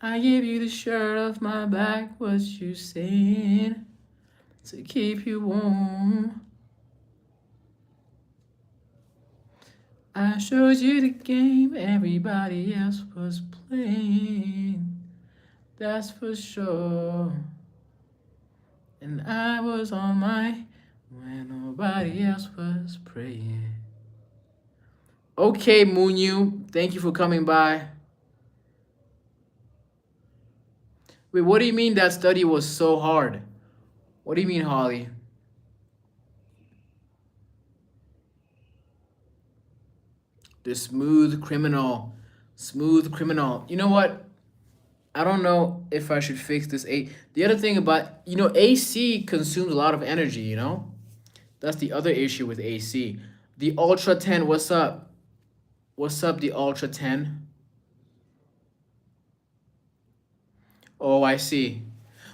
S1: I gave you the shirt off my back, what you saying? To keep you warm. I showed you the game everybody else was playing. That's for sure. And I was on my when nobody else was praying. Okay, Moonyu, thank you for coming by. Wait, what do you mean that study was so hard? What do you mean, Holly? The smooth criminal. Smooth criminal. You know what? I don't know if I should fix this The other thing about, AC consumes a lot of energy, That's the other issue with AC. The Ultra 10, what's up? What's up, the Ultra 10? Oh, I see.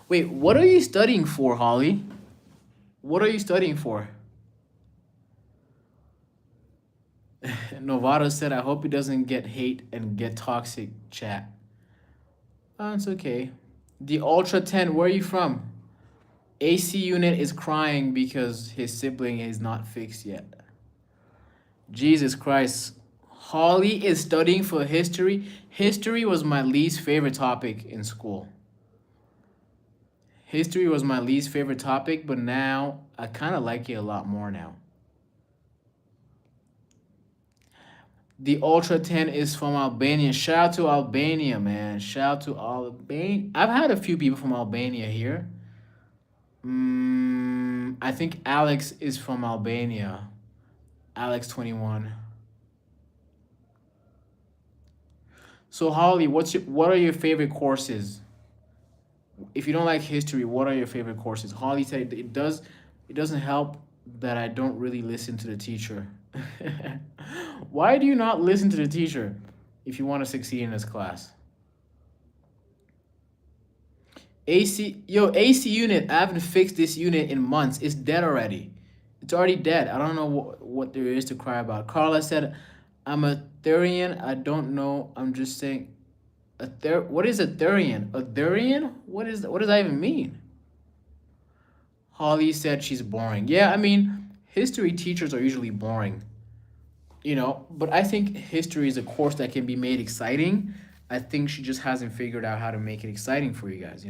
S1: Wait, what are you studying for, Holly? What are you studying for? Novato said, I hope he doesn't get hate and get toxic, chat. Oh, it's okay. The Ultra 10, where are you from? AC Unit is crying because his sibling is not fixed yet. Jesus Christ. Holly is studying for history. History was my least favorite topic in school. History was my least favorite topic, but now I kind of like it a lot more now. The Ultra 10 is from Albania. Shout out to Albania, man. Shout out to Albania. I've had a few people from Albania here. I think Alex is from Albania. Alex 21. So Holly, what are your favorite courses? If you don't like history, what are your favorite courses? Holly said it doesn't help that I don't really listen to the teacher. Why do you not listen to the teacher if you want to succeed in this class? AC unit. I haven't fixed this unit in months. It's dead already. It's already dead. I don't know what there is to cry about. Carla said, "I'm a Thurian. I don't know. I'm just saying." What is a Thurian? A Thurian? What does that even mean? Holly said she's boring. Yeah, I mean, history teachers are usually boring, but I think history is a course that can be made exciting. I think she just hasn't figured out how to make it exciting for you guys.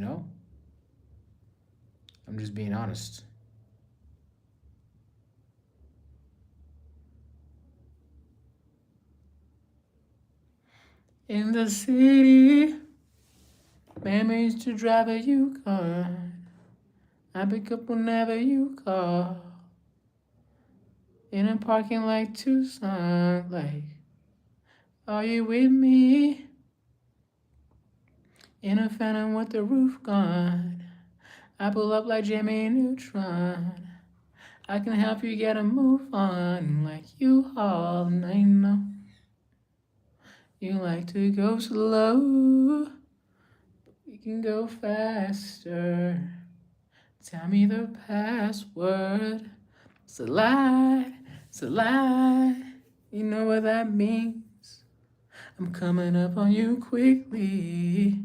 S1: I'm just being honest. In the city, memories to drive a Yukon. I pick up whenever you call. In a parking like Tucson, like, are you with me? In a phantom with the roof gone. I pull up like Jimmy Neutron. I can help you get a move on like you all. And I know you like to go slow. We can go faster. Tell me the password. Slide, slide. You know what that means. I'm coming up on you quickly.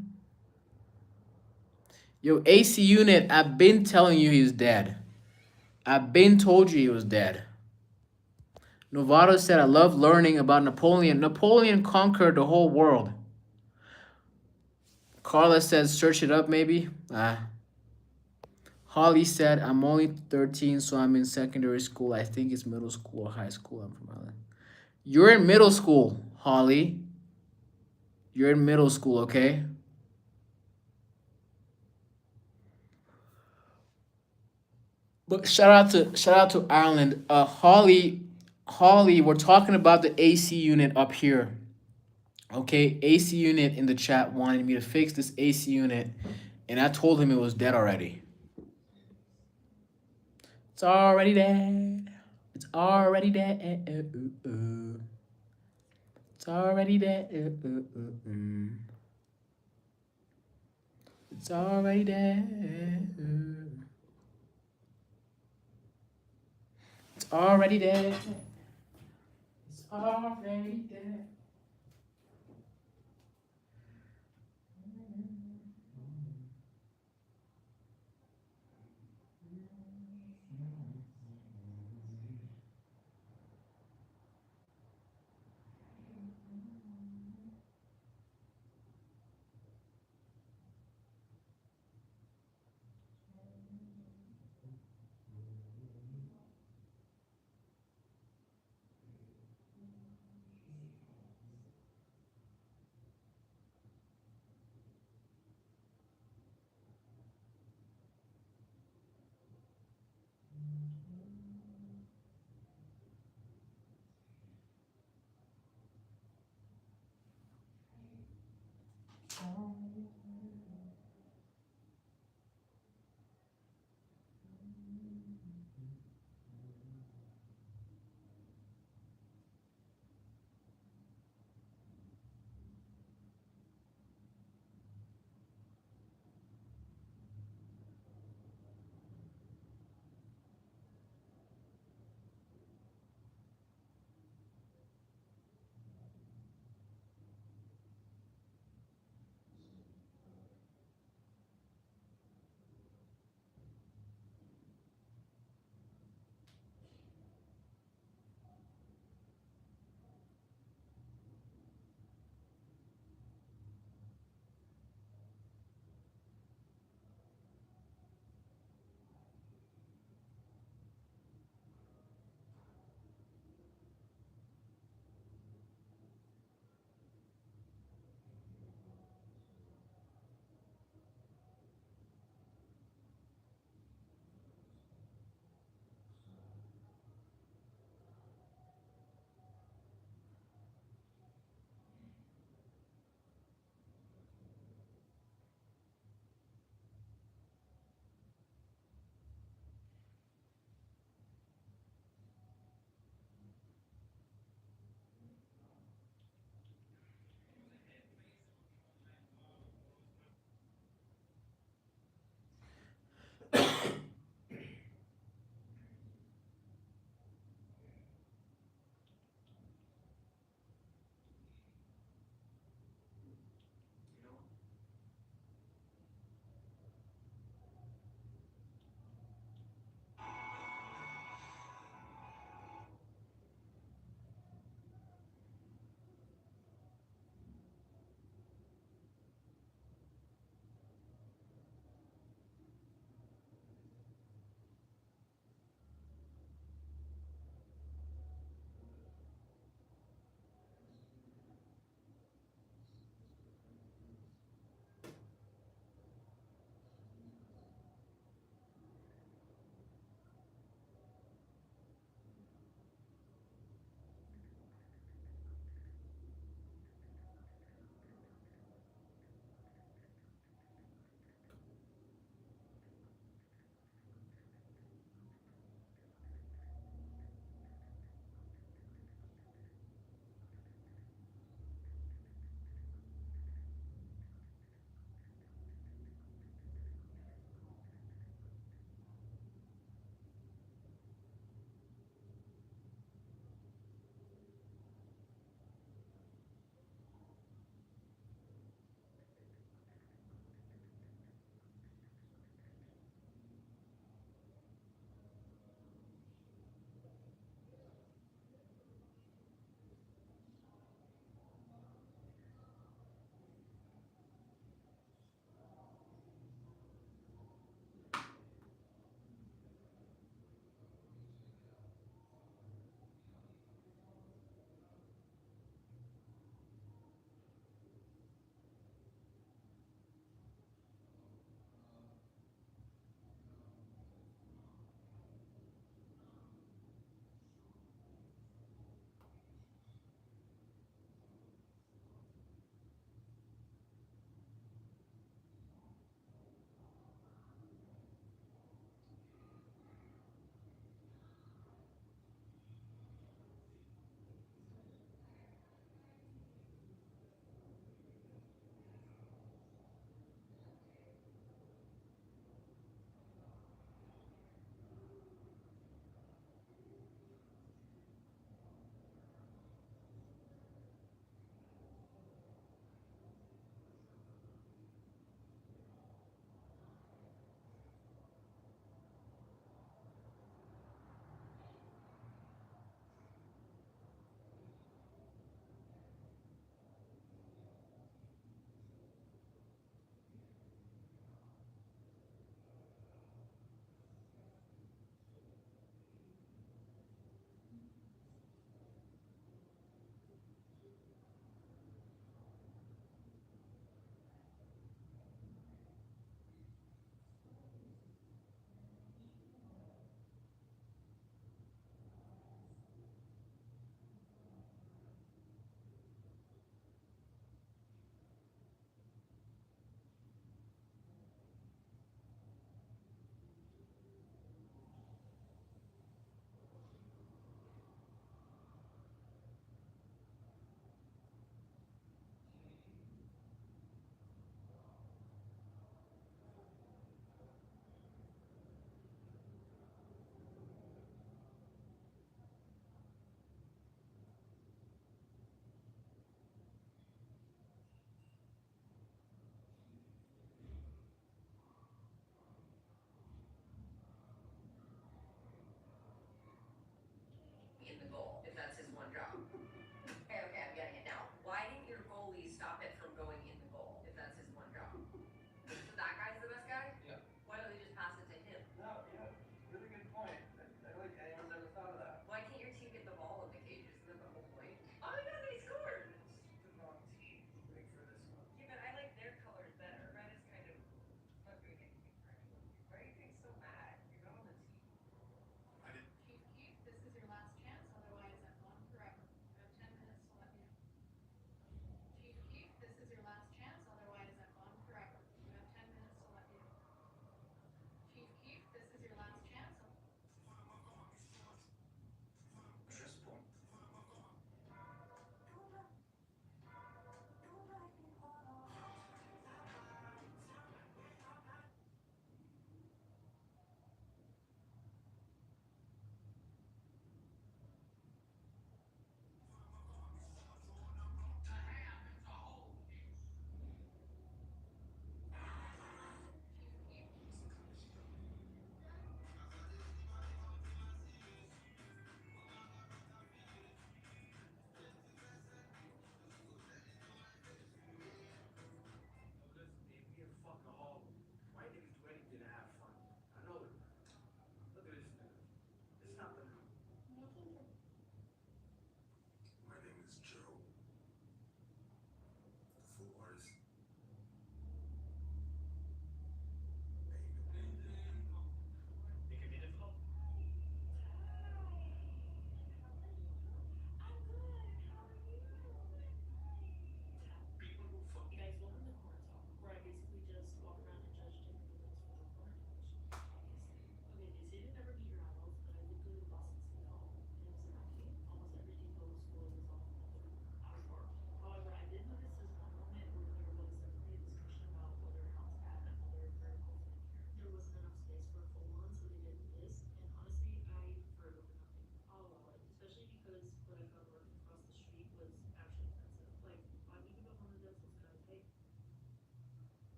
S1: Yo, AC unit, I've been telling you he's dead. I've been told you he was dead. Novato said, I love learning about Napoleon. Napoleon conquered the whole world. Carla says, search it up maybe. Holly said, I'm only 13, so I'm in secondary school. I think it's middle school or high school. I'm from Ireland. You're in middle school, Holly. You're in middle school, okay? But shout out to Ireland. Holly, we're talking about the AC unit up here. Okay, AC unit in the chat wanted me to fix this AC unit, and I told him it was dead already. It's already dead. It's already dead. It's already dead. It's already dead. It's already dead. It's already dead.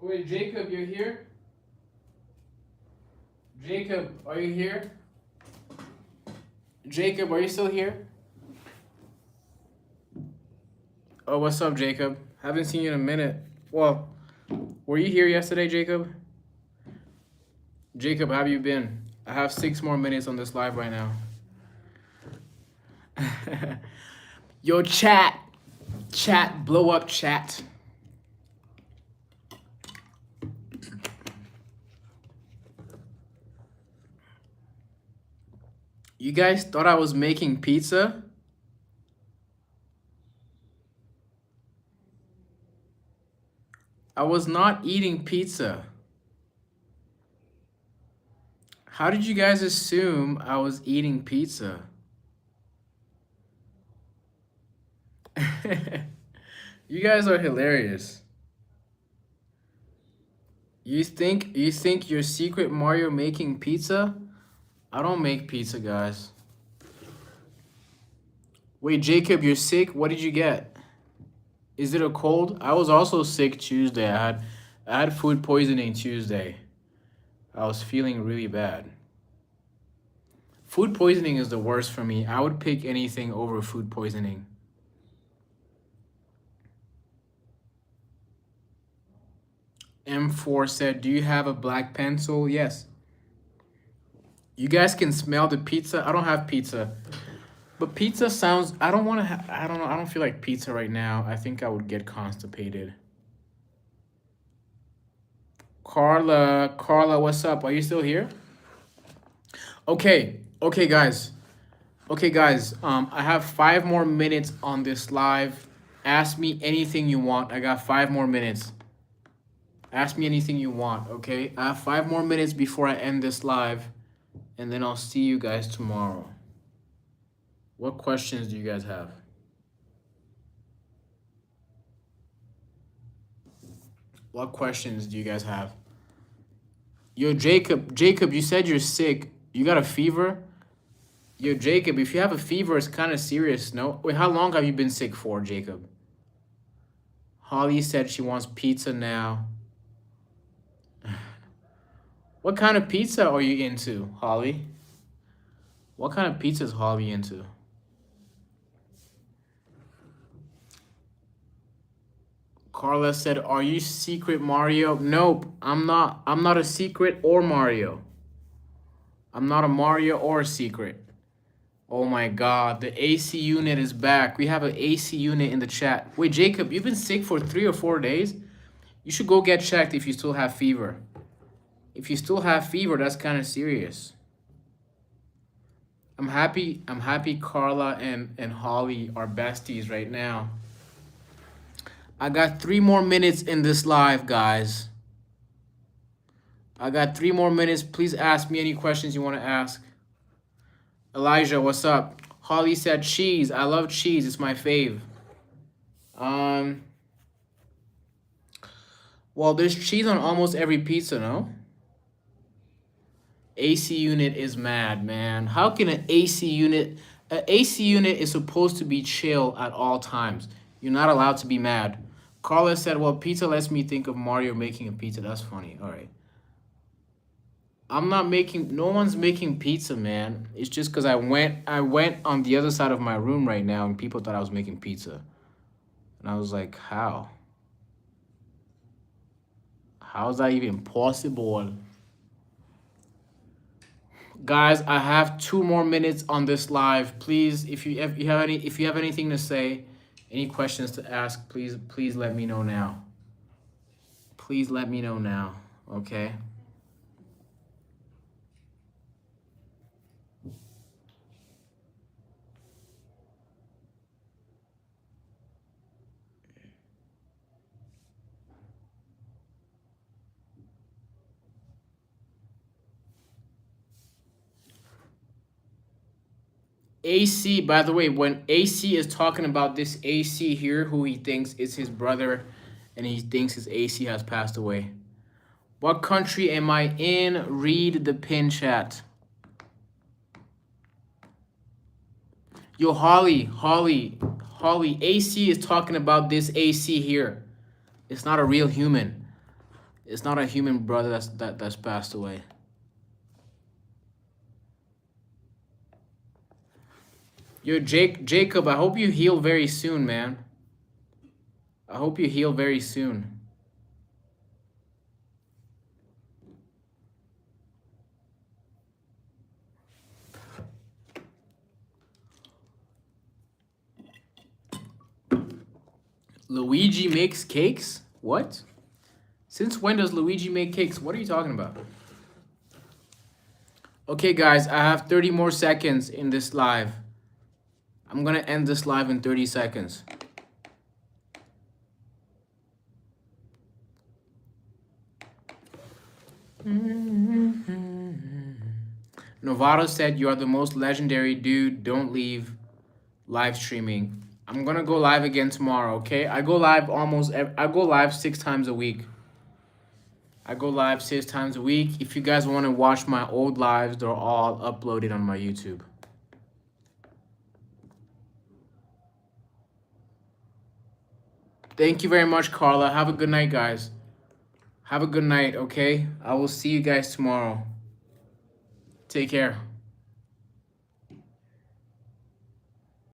S1: Wait, Jacob, you're here? Jacob, are you here? Jacob, are you still here? Oh, what's up, Jacob? Haven't seen you in a minute. Well, were you here yesterday, Jacob? Jacob, how have you been? I have 6 more minutes on this live right now. Yo, chat. Chat, blow up chat. You guys thought I was making pizza? I was not eating pizza. How did you guys assume I was eating pizza? You guys are hilarious. You think you're Secret Mario making pizza? I don't make pizza, guys. Wait, Jacob, you're sick? What did you get? Is it a cold? I was also sick Tuesday. I had food poisoning Tuesday. I was feeling really bad. Food poisoning is the worst for me. I would pick anything over food poisoning. M4 said, do you have a black pencil? Yes. You guys can smell the pizza. I don't have pizza. But pizza sounds, I don't want to I don't know. I don't feel like pizza right now. I think I would get constipated. Carla, what's up? Are you still here? Okay, guys. I have 5 more minutes on this live. Ask me anything you want. I got 5 more minutes. Ask me anything you want, okay? I have 5 more minutes before I end this live, and then I'll see you guys tomorrow. What questions do you guys have? What questions do you guys have? Yo, Jacob, you said you're sick. You got a fever? Yo, Jacob, if you have a fever, it's kind of serious, no? Wait, how long have you been sick for, Jacob? Holly said she wants pizza now. What kind of pizza are you into, Holly? What kind of pizza is Holly into? Carla said, are you Secret Mario? Nope, I'm not. I'm not a Secret or Mario. I'm not a Mario or a Secret. Oh my God, the AC unit is back. We have an AC unit in the chat. Wait, Jacob, you've been sick for 3 or 4 days? You should go get checked if you still have fever. If you still have fever, that's kind of serious. I'm happy Carla and Holly are besties right now. I got 3 more minutes in this live, guys. I got 3 more minutes. Please ask me any questions you want to ask. Elijah, what's up? Holly said cheese. I love cheese. It's my fave. Well, there's cheese on almost every pizza, no? AC unit is mad, man. How can an AC unit is supposed to be chill at all times. You're not allowed to be mad. Carla said, well, pizza lets me think of Mario making a pizza. That's funny. All right. I'm not making, no one's making pizza, man. It's just because I went on the other side of my room right now and people thought I was making pizza. And I was like, how? How is that even possible? Guys, I have 2 more minutes on this live. Please, if you have anything to say, any questions to ask, please let me know now. Please let me know now, okay? AC, by the way, when AC is talking about this AC here, who he thinks is his brother, and he thinks his AC has passed away. What country am I in? Read the pin chat. Yo, Holly, AC is talking about this AC here. It's not a real human. It's not a human brother that's passed away. Yo, Jacob, I hope you heal very soon, man. I hope you heal very soon. Luigi makes cakes? What? Since when does Luigi make cakes? What are you talking about? Okay, guys, I have 30 more seconds in this live. I'm gonna end this live in 30 seconds. Novato said, you are the most legendary dude. Don't leave live streaming. I'm gonna go live again tomorrow, okay? I go live 6 times a week. I go live 6 times a week. If you guys want to watch my old lives, they're all uploaded on my YouTube. Thank you very much, Carla. Have a good night, guys. Have a good night, okay? I will see you guys tomorrow. Take care.